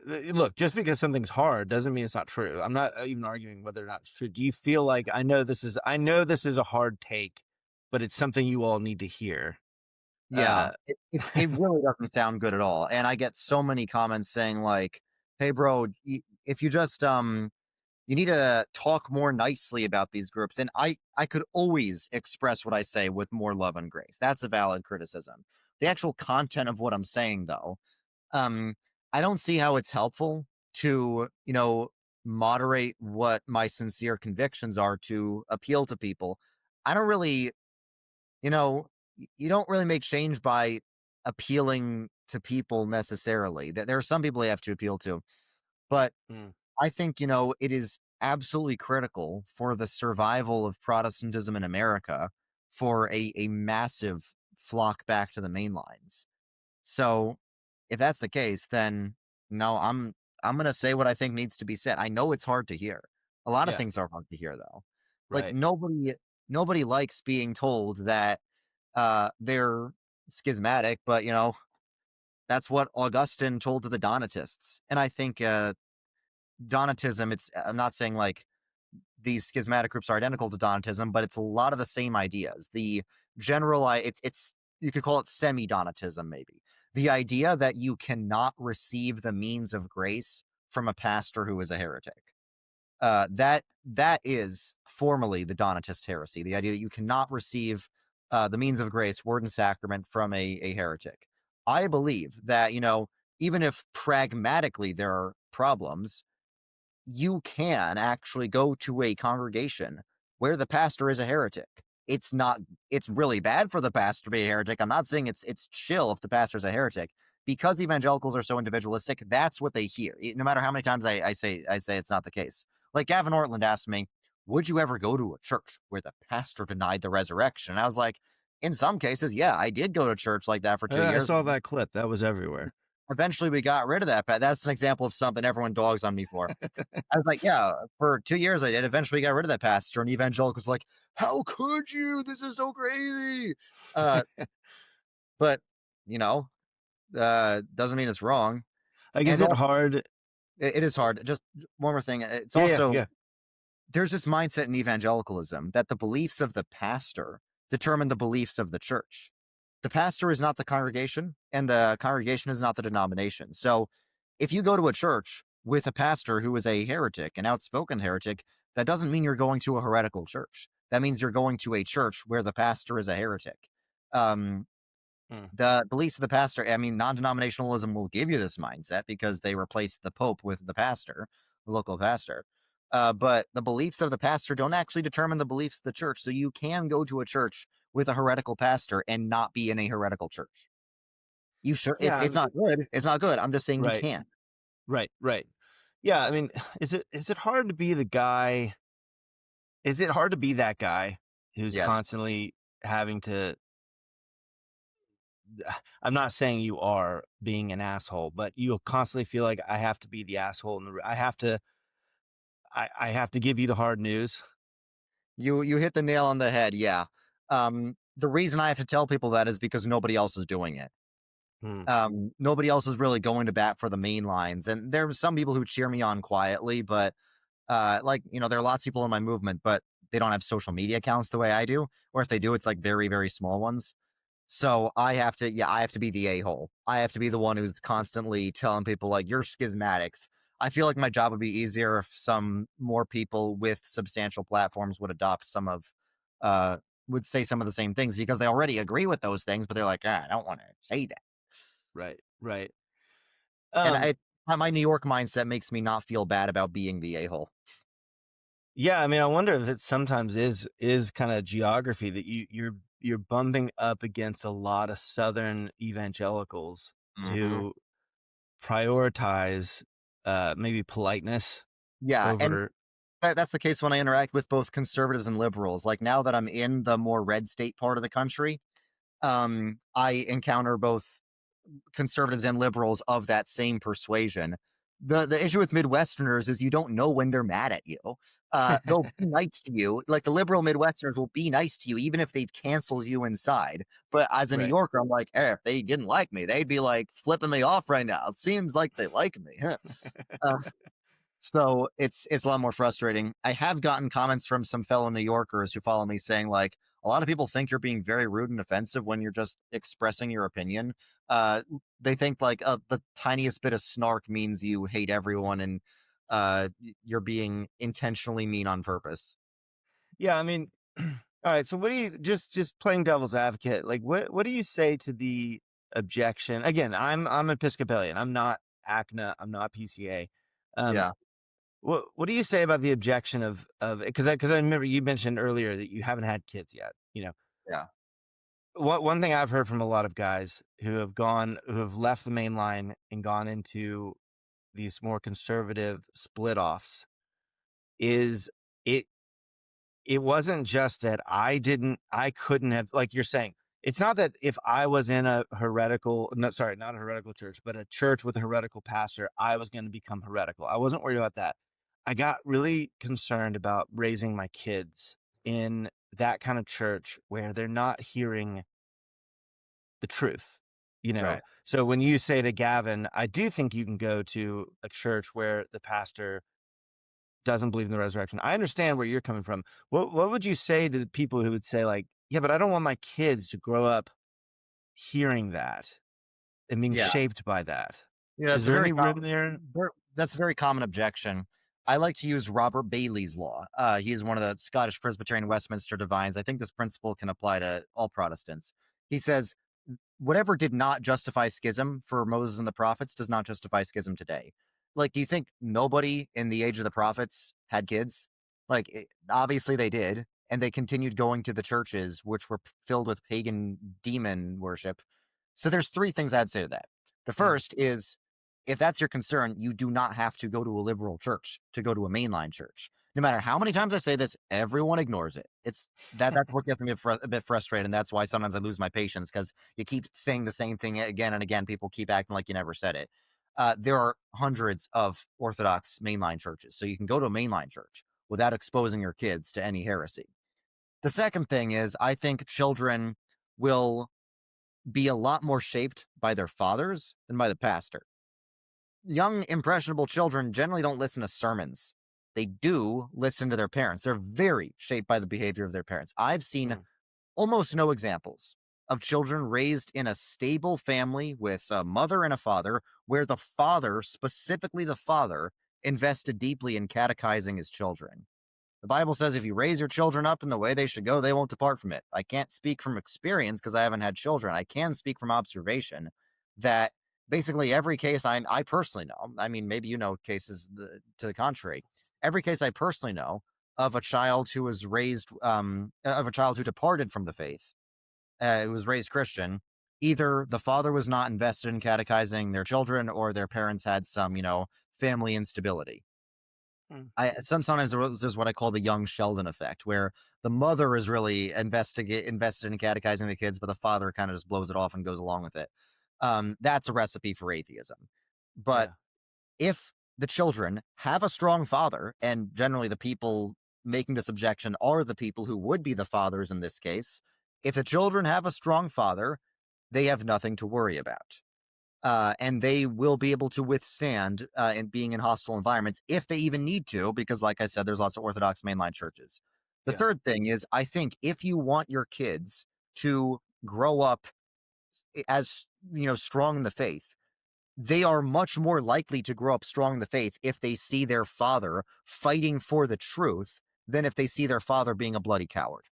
look, just because something's hard doesn't mean it's not true. I'm not even arguing whether or not it's true. Do you feel like I know this is a hard take, but it's something you all need to hear? Yeah, Uh, it really doesn't sound good at all, and I get so many comments saying like, "Hey, bro, if you just you need to talk more nicely about these groups." And I could always express what I say with more love and grace. That's a valid criticism. The actual content of what I'm saying, though, um, I don't see how it's helpful to moderate what my sincere convictions are to appeal to people. I don't really you know, you don't really make change by appealing to people necessarily. There are some people you have to appeal to, but mm, I think, it is absolutely critical for the survival of Protestantism in America for a massive flock back to the main lines. So if that's the case, then no, I'm gonna say what I think needs to be said. I know it's hard to hear. A lot of yeah, things are hard to hear though. Like right. nobody likes being told that they're schismatic, but that's what Augustine told to the Donatists. And I think Donatism, I'm not saying like these schismatic groups are identical to Donatism, but it's a lot of the same ideas. The it's you could call it semi-Donatism, maybe. The idea that you cannot receive the means of grace from a pastor who is a heretic. That is formally the Donatist heresy. The idea that you cannot receive the means of grace, word and sacrament, from a heretic. I believe that even if pragmatically there are problems, you can actually go to a congregation where the pastor is a heretic. It's not it's really bad for the pastor to be a heretic. I'm not saying it's chill if the pastor is a heretic. Because evangelicals are so individualistic, that's what they hear. No matter how many times I say it's not the case. Like Gavin Ortland asked me, "Would you ever go to a church where the pastor denied the resurrection?" And I was like, "In some cases, yeah, I did go to church like that for 2 I years. saw that clip. That was everywhere. Eventually, we got rid of that. But that's an example of something everyone dogs on me for." I was like, "Yeah, for 2 years I did. Eventually got rid of that pastor." And evangelicals were like, "How could you? This is so crazy." Uh, but, you know, doesn't mean it's wrong. Like, is And it also, hard? it is hard. Just one more thing. It's Yeah, yeah, also yeah. there's this mindset in evangelicalism that the beliefs of the pastor determine the beliefs of the church. The pastor is not the congregation, and the congregation is not the denomination. So if you go to a church with a pastor who is a heretic, an outspoken heretic, that doesn't mean you're going to a heretical church. That means you're going to a church where the pastor is a heretic. Um, Mm. the beliefs of the pastor, I mean, non-denominationalism will give you this mindset because they replaced the pope with the pastor, the local pastor. But the beliefs of the pastor don't actually determine the beliefs of the church. So you can go to a church with a heretical pastor and not be in a heretical church. You sure Yeah, it's not good. It's not good. I'm just saying you right, can. right, right. Yeah, I mean, is it hard to be the guy? Is it hard to be that guy who's Yes. constantly having to? I'm not saying you are being an asshole, but you'll constantly feel like I have to be the asshole, and I have to. I have to give you the hard news. You hit the nail on the head. Yeah. The reason I have to tell people that is because nobody else is doing it. Hmm. Nobody else is really going to bat for the main lines. And there are some people who cheer me on quietly, but like, there are lots of people in my movement, but they don't have social media accounts the way I do. Or if they do, it's like very, very small ones. So I have to be the a-hole. I have to be the one who's constantly telling people like you're schismatics. I feel like my job would be easier if some more people with substantial platforms would adopt uh would say some of the same things because they already agree with those things, but they're like, I don't want to say that. Right, right. And Um, my New York mindset makes me not feel bad about being the a-hole. yeah, I mean, I wonder if it sometimes is kind of geography that you're bumping up against a lot of Southern evangelicals Mhm. who prioritize maybe politeness Yeah, and over. that's the case when I interact with both conservatives and liberals. Like now that I'm in the more red state part of the country, I encounter both conservatives and liberals of that same persuasion. The issue with Midwesterners is you don't know when they're mad at you. They'll be nice to you. Like the liberal Midwesterners will be nice to you even if they've canceled you inside. But as a New Right. Yorker, I'm like, if they didn't like me, they'd be like flipping me off right now. It seems like they like me. Huh. Uh, so it's a lot more frustrating. I have gotten comments from some fellow New Yorkers who follow me saying like a lot of people think you're being very rude and offensive when you're just expressing your opinion. Uh, they think like the tiniest bit of snark means you hate everyone and you're being intentionally mean on purpose. Yeah, I mean, all right. So what do you just playing devil's advocate? Like, what do you say to the objection? Again, I'm Episcopalian. I'm not ACNA. I'm not PCA. Um, Yeah, what do you say about the objection of because I remember you mentioned earlier that you haven't had kids yet. yeah, One thing I've heard from a lot of guys who have left the main line and gone into these more conservative split offs is it it wasn't just that I couldn't have, like you're saying, it's not that if I was in a heretical, no, sorry, not a heretical church, but a church with a heretical pastor, I was going to become heretical. I wasn't worried about that. I got really concerned about raising my kids in that kind of church where they're not hearing the truth, you know? right. So when you say to Gavin, I do think you can go to a church where the pastor doesn't believe in the resurrection. I understand where you're coming from. What would you say to the people who would say like, yeah, but I don't want my kids to grow up hearing that and being Yeah. shaped by that? Yeah, Is there any room there? that's a very common objection. I like to use Robert Bailey's law. He is one of the Scottish Presbyterian Westminster divines. I think this principle can apply to all Protestants. He says, whatever did not justify schism for Moses and the prophets does not justify schism today. Like, do you think nobody in the age of the prophets had kids? Like, obviously they did, and they continued going to the churches, which were filled with pagan demon worship. So there's three things I'd say to that. The Mm, first is, if that's your concern, you do not have to go to a liberal church to go to a mainline church. No matter how many times I say this, everyone ignores it. That's what gets me a bit frustrated, and that's why sometimes I lose my patience because you keep saying the same thing again and again. People keep acting like you never said it. There are hundreds of Orthodox mainline churches, so you can go to a mainline church without exposing your kids to any heresy. The second thing is, I think children will be a lot more shaped by their fathers than by the pastor. Young, impressionable children generally don't listen to sermons. They do listen to their parents. They're very shaped by the behavior of their parents. I've seen mm, almost no examples of children raised in a stable family with a mother and a father where the father, specifically the father, invested deeply in catechizing his children. The Bible says if you raise your children up in the way they should go, they won't depart from it. I can't speak from experience because I haven't had children. I can speak from observation that basically every case I personally know, I mean, maybe you know cases to the contrary. Every case I personally know of a child who was raised, of a child who departed from the faith, who was raised Christian, either the father was not invested in catechizing their children or their parents had some, family instability. mm. Sometimes there's just what I call the young Sheldon effect, where the mother is really invested in catechizing the kids, but the father kind of just blows it off and goes along with it. That's a recipe for atheism. But Yeah, if the children have a strong father, and generally the people making this objection are the people who would be the fathers in this case, if the children have a strong father, they have nothing to worry about, and they will be able to withstand in being in hostile environments if they even need to, because, like I said, there's lots of Orthodox mainline churches. The yeah, third thing is, I think if you want your kids to grow up as strong in the faith, they are much more likely to grow up strong in the faith if they see their father fighting for the truth than if they see their father being a bloody coward.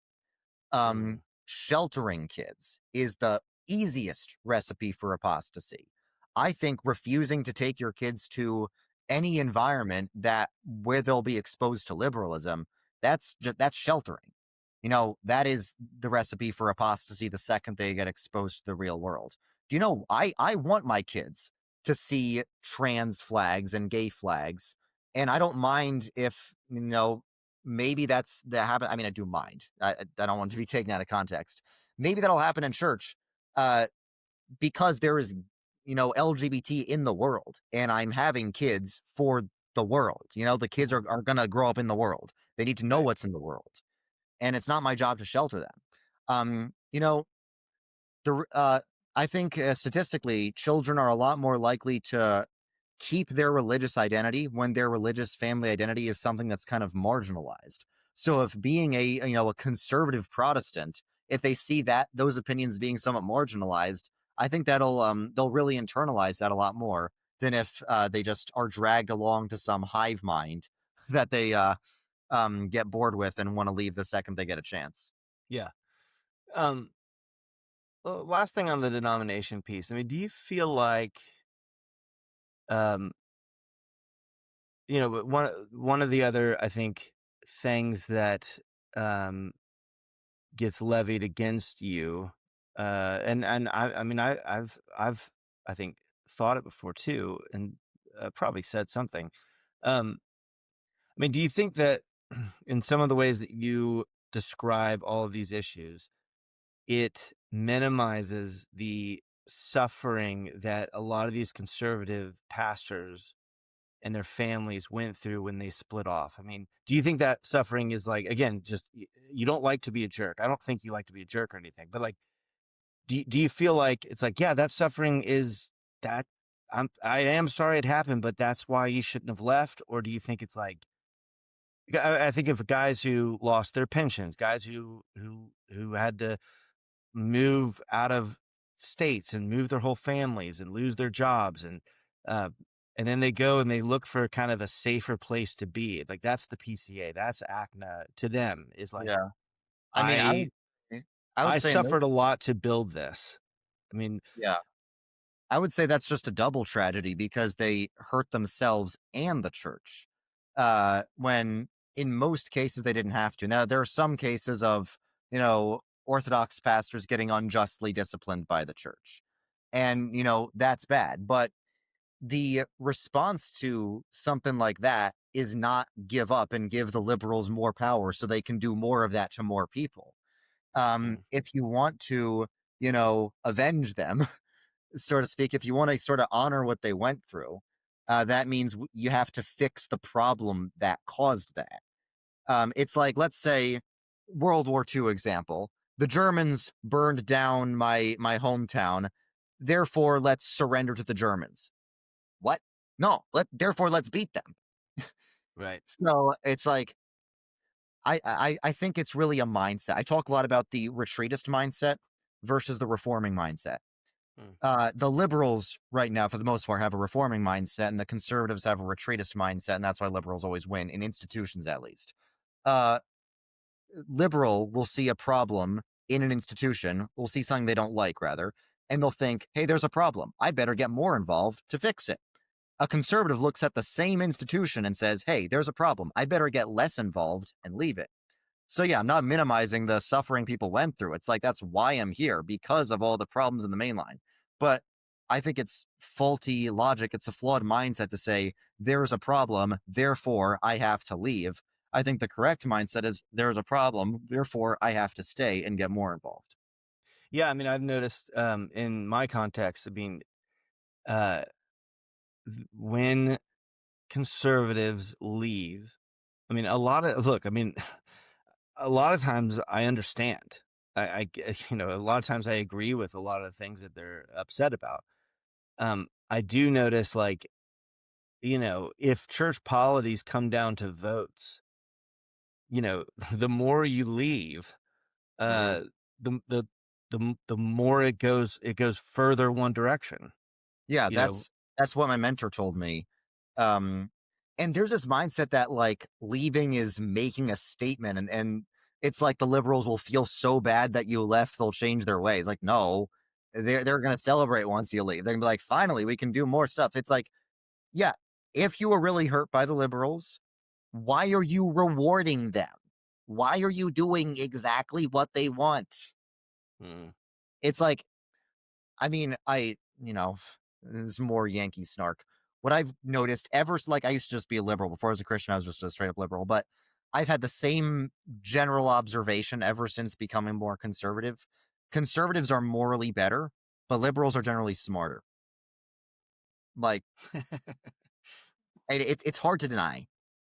mm, Sheltering kids is the easiest recipe for apostasy. I think refusing to take your kids to any environment that where they'll be exposed to liberalism, that's sheltering. That is the recipe for apostasy the second they get exposed to the real world. Do you know I want my kids to see trans flags and gay flags, and I don't mind if, maybe that's the habit. I mean, I do mind. I don't want to be taken out of context. Maybe that'll happen in church, uh, because there is LGBT in the world, and I'm having kids for the world. The kids Mhm. are going to grow up in the world. They need to know Right. what's in the world, and it's not my job to shelter them. Um, you know, the I think statistically, children are a lot more likely to keep their religious identity when their religious family identity is something that's kind of marginalized. So if being a conservative Protestant, if they see that those opinions being somewhat marginalized, I think they'll really internalize that a lot more than if they just are dragged along to some hive mind that they get bored with and want to leave the second they get a chance. Yeah. Um, last thing on the denomination piece. I mean, do you feel like, um, but one of the other, I think, things that um gets levied against you, and I mean, I've I think thought it before too, and probably said something. Um, I mean, do you think that in some of the ways that you describe all of these issues, it minimizes the suffering that a lot of these conservative pastors and their families went through when they split off? I mean, do you think that suffering is like, again, just you don't like to be a jerk? I don't think you like to be a jerk or anything, but like, do you feel like it's like, yeah, that suffering is that I am sorry it happened, but that's why you shouldn't have left? Or do you think it's like, I think of guys who lost their pensions, guys who had to move out of states and move their whole families and lose their jobs, uh, and then they go and they look for kind of a safer place to be. Like that's the PCA, that's ACNA to them is like, Yeah, I mean, I I would I say in those, suffered a lot to build this. I mean, yeah. I would say that's just a double tragedy because they hurt themselves and the church. When in most cases they didn't have to. Now there are some cases of, Orthodox pastors getting unjustly disciplined by the church. And, that's bad. But the response to something like that is not give up and give the liberals more power so they can do more of that to more people. mm, If you want to, avenge them, so to speak, if you want to sort of honor what they went through, that means you have to fix the problem that caused that. It's like, let's say, World War II example. The Germans burned down my hometown. Therefore, let's surrender to the Germans. What? No. Therefore let's beat them. right. So it's like I think it's really a mindset. I talk a lot about the retreatist mindset versus the reforming mindset. Mm, The liberals right now, for the most part, have a reforming mindset, and the conservatives have a retreatist mindset, and that's why liberals always win in institutions, at least. Uh, Liberal will see a problem in an institution, will see something they don't like, rather, and they'll think, "Hey, there's a problem. I better get more involved to fix it." A conservative looks at the same institution and says, "Hey, there's a problem. I better get less involved and leave it." So yeah, I'm not minimizing the suffering people went through. It's like that's why I'm here because of all the problems in the main line. But I think it's faulty logic. It's a flawed mindset to say there's a problem, therefore I have to leave. I think the correct mindset is there's a problem, therefore I have to stay and get more involved. yeah. I mean, I've noticed in my context, I mean, uh, when conservatives leave, I mean, a lot of look. I mean, a lot of times I understand. A lot of times I agree with a lot of the things that they're upset about. I do notice, like, if church polities come down to votes, the more you leave, Mhm. uh, the more it goes further one direction. Yeah, You know, that's what my mentor told me. Um, and there's this mindset that like leaving is making a statement, and it's like the liberals will feel so bad that you left, they'll change their ways. Like, no, they're gonna celebrate once you leave. They're gonna be like, finally, we can do more stuff. It's like, yeah, if you were really hurt by the liberals, why are you rewarding them? Why are you doing exactly what they want? mm, It's like I mean, this is more Yankee snark. What I've noticed like I used to just be a liberal before I was a Christian, I was just a straight up liberal, but I've had the same general observation ever since becoming more conservative. Conservatives are morally better, but liberals are generally smarter. Like, it's hard to deny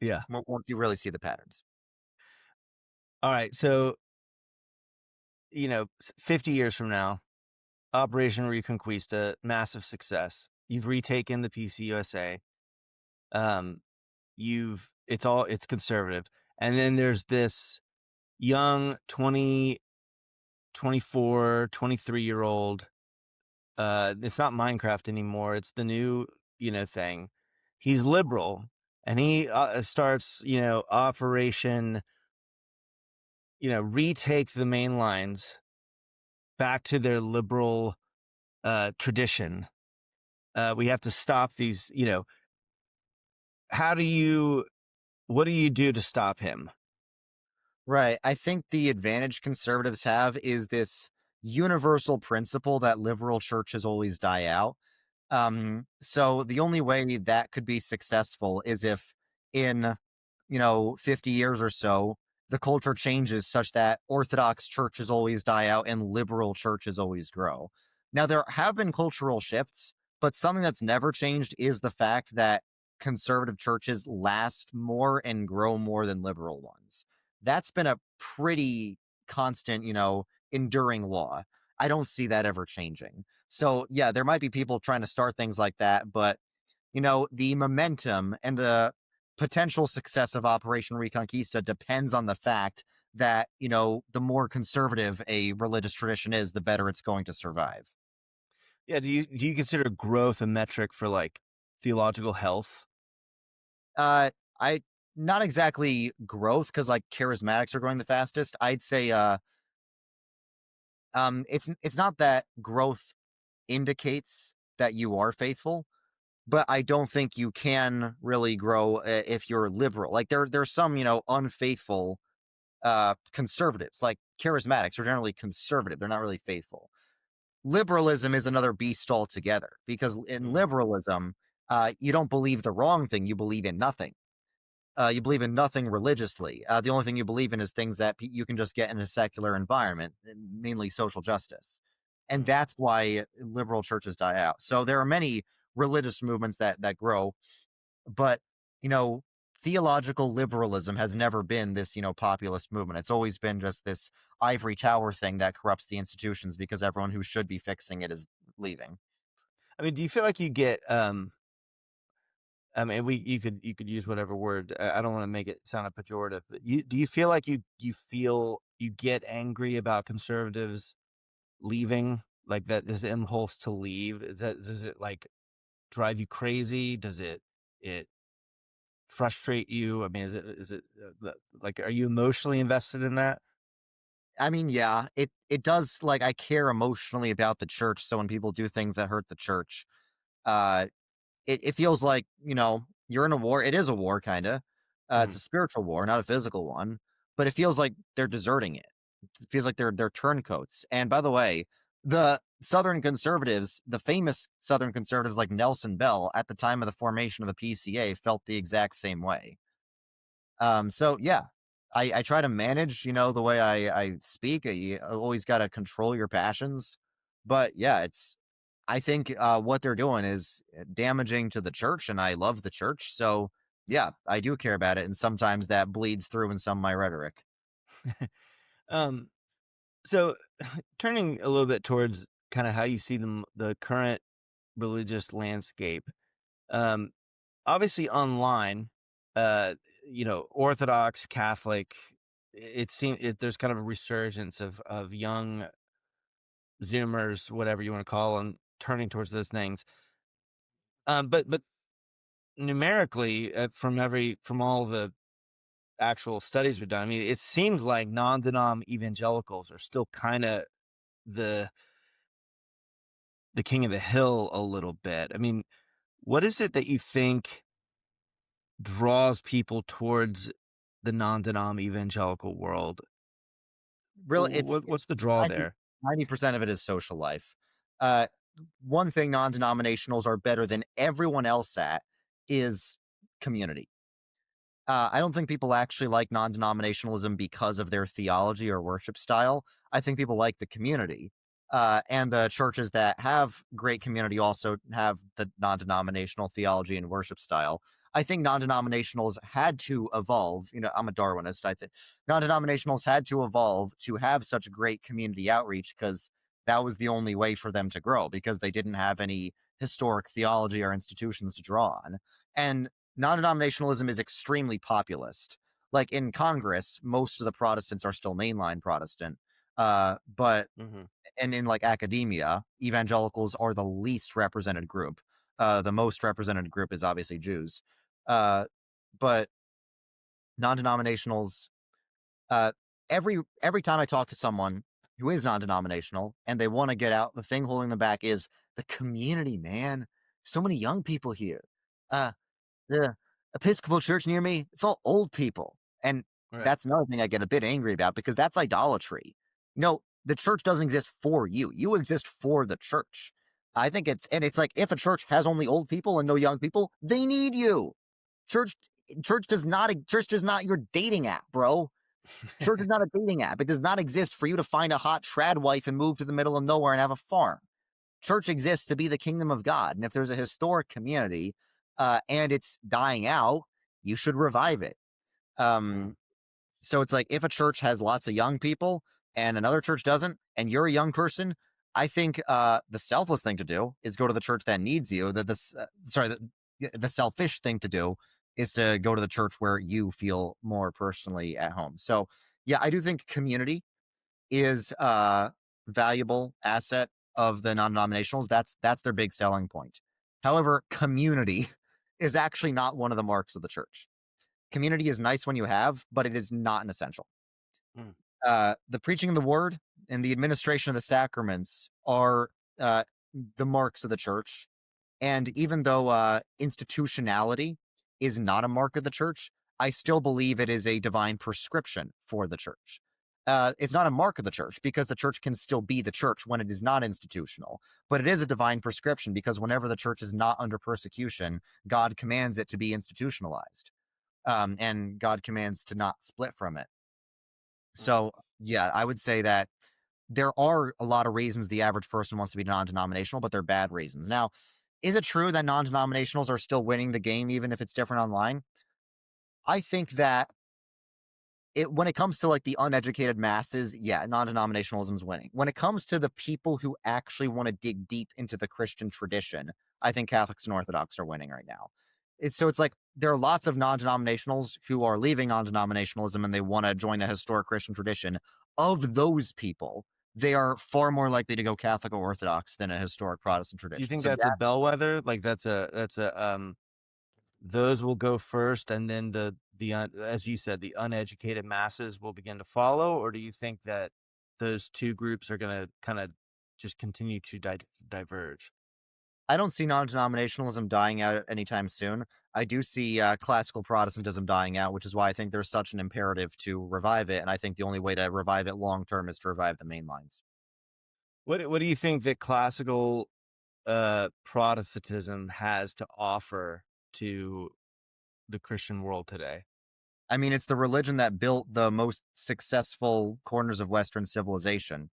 Yeah. once you really see the patterns. All right. So, 50 years from now, Operation Reconquista, massive success. You've retaken the PCUSA. Um, it's conservative. And then there's this young 20, 24, 23-year old. It's not Minecraft anymore. It's the new, thing. He's liberal and he starts, Operation, retake the main lines back to their liberal tradition. We have to stop these, how do you what do you do to stop him? Right. I think the advantage conservatives have is this universal principle that liberal churches always die out. So the only way that could be successful is if in, 50 years or so, the culture changes such that Orthodox churches always die out and liberal churches always grow. Now, there have been cultural shifts, but something that's never changed is the fact that conservative churches last more and grow more than liberal ones. That's been a pretty constant, enduring law. I don't see that ever changing. So, yeah, there might be people trying to start things like that, but the momentum and the potential success of Operation Reconquista depends on the fact that, the more conservative a religious tradition is, the better it's going to survive. Yeah, do you consider growth a metric for like theological health? Uh I not exactly growth because like charismatics are growing the fastest. I'd say it's not that growth indicates that you are faithful, but I don't think you can really grow if you're liberal. Like there's some, unfaithful conservatives, like charismatics are generally conservative. They're not really faithful. Liberalism is another beast altogether because in Mm. liberalism, you don't believe the wrong thing, you believe in nothing. You believe in nothing religiously. The only thing you believe in is things that you can just get in a secular environment, mainly social justice. And Mm. that's why liberal churches die out. So there are many religious movements that grow, but you know, theological liberalism has never been this, populist movement. It's always been just this ivory tower thing that corrupts the institutions because everyone who should be fixing it is leaving. I mean, do you feel like you get I mean, you could use whatever word. I don't want to make it sound a pejorative, but do you feel like you get angry about conservatives leaving, like that this impulse to leave? Does it like drive you crazy? Does it frustrate you? I mean, is it like are you emotionally invested in that? I mean, yeah, it does. Like, I care emotionally about the church, so when people do things that hurt the church, uh, it feels like, you're in a war. It is a war, kinda. It's Mm. a spiritual war, not a physical one, but it feels like they're deserting it. It feels like they're turncoats. And by the way, the Southern conservatives, the famous Southern conservatives like Nelson Bell, at the time of the formation of the PCA, felt the exact same way. So yeah, I try to manage, the way I speak. You always got to control your passions, but yeah, I think what they're doing is damaging to the church, and I love the church. So yeah, I do care about it, and sometimes that bleeds through in some of my rhetoric. Um, so turning a little bit towards kind of how you see the current religious landscape. Um, Obviously online, uh, Orthodox, Catholic, there's kind of a resurgence of young Zoomers, whatever you want to call them, turning towards those things. But numerically, from all the actual studies we've done, I mean, it seems like non-denom evangelicals are still kind of the the king of the hill a little bit. I mean, what is it that you think draws people towards the non-denom evangelical world? Really, What's the draw 90 there? 90% of it is social life. Uh, One thing non-denominationals are better than everyone else at is community. I don't think people actually like non-denominationalism because of their theology or worship style. I think people like the community. And the churches that have great community also have the non-denominational theology and worship style. I think non-denominationals had to evolve. I'm a Darwinist. I think non-denominationals had to evolve to have such great community outreach because that was the only way for them to grow because they didn't have any historic theology or institutions to draw on. And non-denominationalism is extremely populist. Like in Congress, most of the Protestants are still mainline Protestant. But Hmm. and in like academia, evangelicals are the least represented group. The most represented group is obviously Jews. Uh, but non-denominationals, uh, every time I talk to someone who is non-denominational and they want to get out, the thing holding them back is the community, man. So many young people here. Uh, the Episcopal church near me, it's all old people. And Right. that's another thing I get a bit angry about because that's idolatry. The church doesn't exist for you. You exist for the church. I think it's like if a church has only old people and no young people, they need you. Church church does not your dating app, bro. Church is not a dating app. It does not exist for you to find a hot trad wife and move to the middle of nowhere and have a farm. Church exists to be the kingdom of God. And if there's a historic community and it's dying out, you should revive it. Mm, Um, so it's like if a church has lots of young people and another church doesn't, and you're a young person, I think the selfless thing to do is go to the church that needs you. The selfish thing to do is to go to the church where you feel more personally at home. So yeah, I do think community is a valuable asset of the non-denominationals. That's their big selling point. However, community is actually not one of the marks of the church. Community is nice when you have, but it is not an essential. mm. The preaching of the word and the administration of the sacraments are uh, the marks of the church. And even though institutionality is not a mark of the church, I still believe it is a divine prescription for the church. It's not a mark of the church because the church can still be the church when it is not institutional, but it is a divine prescription because whenever the church is not under persecution, God commands it to be institutionalized, and God commands to not split from it. Mm. So, yeah, I would say that there are a lot of reasons the average person wants to be non-denominational, but they're bad reasons. Now, is it true that non-denominationals are still winning the game even if it's different online? I think that when it comes to like the uneducated masses, yeah, non-denominationalism is winning. When it comes to the people who actually want to dig deep into the Christian tradition, I think Catholics and Orthodox are winning right now. It's like there are lots of non-denominationals who are leaving non-denominationalism and they want to join a historic Christian tradition. Of those people, they are far more likely to go Catholic or Orthodox than a historic Protestant Do you tradition. think So that's a bellwether? Like that's a those will go first, and then as you said, the uneducated masses will begin to follow, or do you think that those two groups are going to kind of just continue to diverge? I don't see non-denominationalism dying out anytime soon. I do see classical Protestantism dying out, which is why I think there's such an imperative to revive it. And I think the only way to revive it long term is to revive the main lines. What do you think that classical Protestantism has to offer to the Christian world today? I mean, it's the religion that built the most successful corners of Western civilization.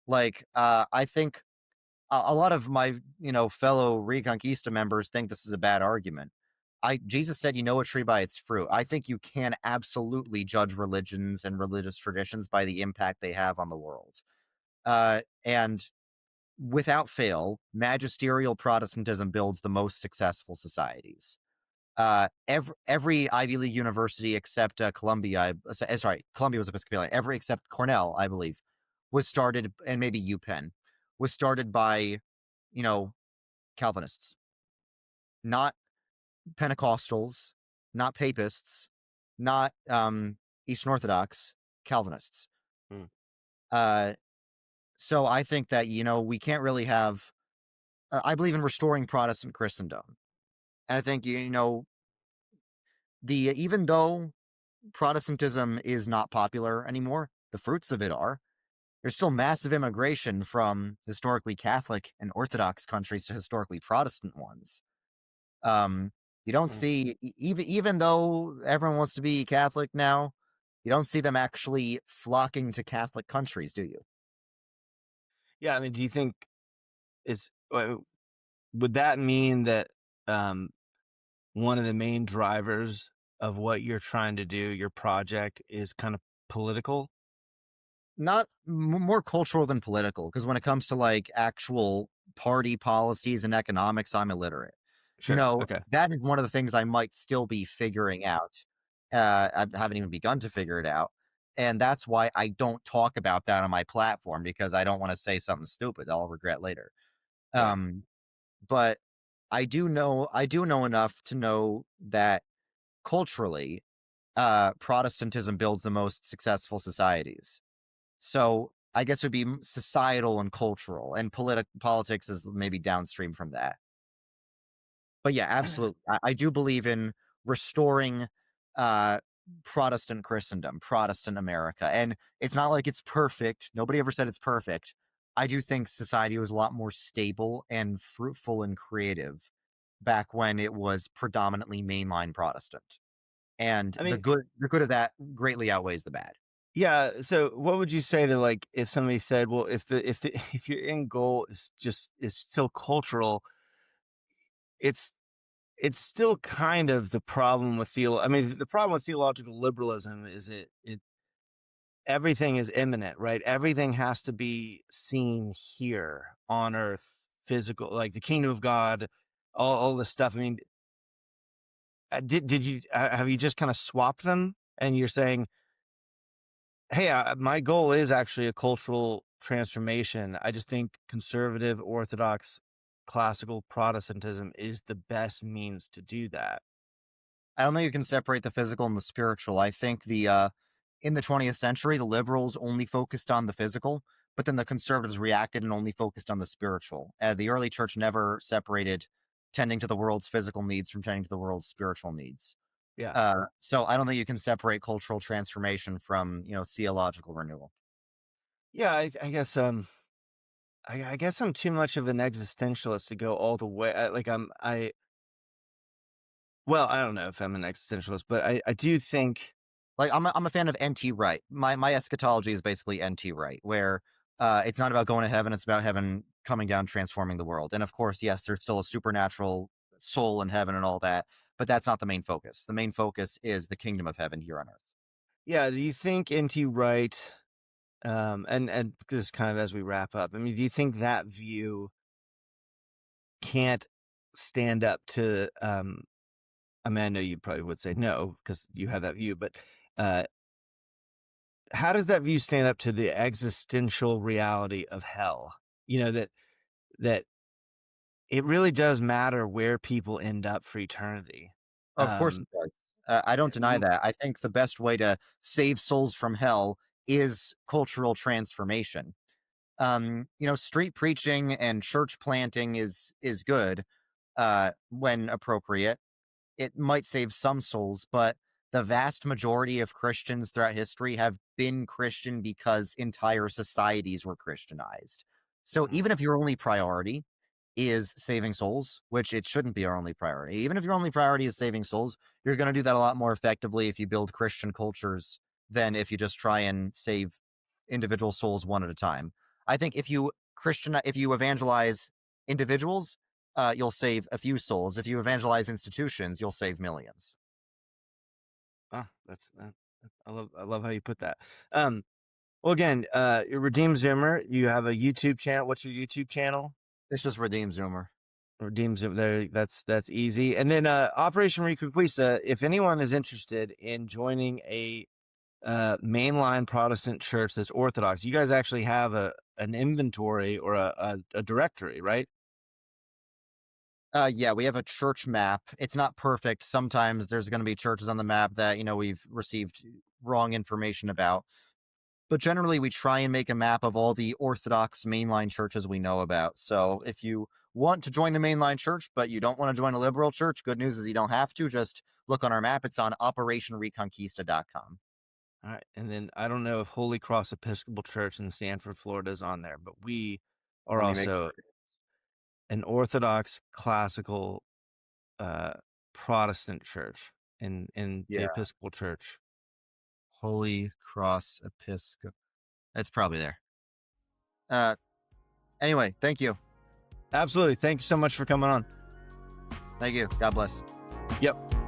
Like, I think a lot of my fellow Reconquista members think this is a bad argument. I Jesus said, "You know a tree by its fruit." I think you can absolutely judge religions and religious traditions by the impact they have on the world. And without fail, magisterial Protestantism builds the most successful societies. Every Ivy League university except Columbia, sorry, Columbia was Episcopalian. Every except Cornell, I believe, was started, and maybe UPenn was started by, you know, Calvinists, not Pentecostals, not Papists, not Eastern Orthodox, Calvinists. Mm. Uh, so I think that we can't really have. I believe in restoring Protestant Christendom, and I think the even though Protestantism is not popular anymore, the fruits of it are. There's still massive immigration from historically Catholic and Orthodox countries to historically Protestant ones. Um, you don't Mm. see even though everyone wants to be Catholic now, you don't see them actually flocking to Catholic countries, do you? Yeah, I mean, do you think is would that mean that um, one of the main drivers of what you're trying to do, your project, is kind of political? Not more cultural than political, because when it comes to like actual party policies and economics, I'm illiterate. Sure. Okay. That is one of the things I might still be figuring out. I haven't even begun to figure it out. And that's why I don't talk about that on my platform, because I don't want to say something stupid I'll regret later. Yeah. Um, but I do know enough to know that culturally, Protestantism builds the most successful societies. So I guess it would be societal and cultural, and politics is maybe downstream from that. But yeah, absolutely. I do believe in restoring uh, Protestant Christendom, Protestant America. And it's not like it's perfect. Nobody ever said it's perfect. I do think society was a lot more stable and fruitful and creative back when it was predominantly mainline Protestant. And I mean, the good of that greatly outweighs the bad. yeah. So, what would you say to like if somebody said, "Well, if if your end goal is still cultural, it's it's still kind of the problem with I mean, the problem with theological liberalism is it everything is imminent, right? Everything has to be seen here on earth, physical, like the kingdom of God, all this stuff. I mean, did you have you just kind of swapped them, and you're saying, "Hey, my goal is actually a cultural transformation. I just think conservative, orthodox, classical Protestantism is the best means to do that." I don't think you can separate the physical and the spiritual. I think in the 20th century, the liberals only focused on the physical, but then the conservatives reacted and only focused on the spiritual. The early church never separated tending to the world's physical needs from tending to the world's spiritual needs. Yeah. So I don't think you can separate cultural transformation from theological renewal. Yeah, I guess I guess I'm too much of an existentialist to go all the way. I well, I don't know if I'm an existentialist, but I do think Like I'm a fan of NT Wright. My eschatology is basically NT Wright, where it's not about going to heaven; it's about heaven coming down, transforming the world. And of course, yes, there's still a supernatural soul in heaven and all that, but that's not the main focus. The main focus is the kingdom of heaven here on earth. yeah, do you think NT Wright and this kind of as we wrap up. I mean, do you think that view can't stand up to I mean, I know you probably would say no because you have that view, but uh how does that view stand up to the existential reality of hell? You know that it really does matter where people end up for eternity. Of course Um it does. I don't deny m- that. I think the best way to save souls from hell is cultural transformation. Street preaching and church planting is good when appropriate. It might save some souls, but the vast majority of Christians throughout history have been Christian because entire societies were Christianized. So even if your only priority is saving souls, which it shouldn't be our only priority, even if your only priority is saving souls, you're going to do that a lot more effectively if you build Christian cultures than if you just try and save individual souls one at a time. I think if you evangelize individuals, you'll save a few souls. If you evangelize institutions, you'll save millions. that's I love how you put that. Well, again, you're Redeem Zoomer. You have a YouTube channel. What's your YouTube channel? It's just redeem Zoomer. Redeem Zoom. There, that's easy. And then Operation Reconquista. If anyone is interested in joining a mainline Protestant church that's Orthodox, you guys actually have an inventory or a directory, right? Yeah, we have a church map. It's not perfect. Sometimes there's going to be churches on the map that we've received wrong information about. But generally, we try and make a map of all the Orthodox mainline churches we know about. So if you want to join a mainline church, but you don't want to join a liberal church, good news is you don't have to. Just look on our map. It's on operationreconquista.com. All right. And then I don't know if Holy Cross Episcopal Church in Sanford, Florida is on there, but we are Let me make also sure. an Orthodox classical uh, Protestant church in the Yeah, Episcopal Church. Holy Cross Episcopal. It's probably there. Uh, Anyway, thank you. Absolutely. Thanks so much for coming on. Thank you. God bless. Yep.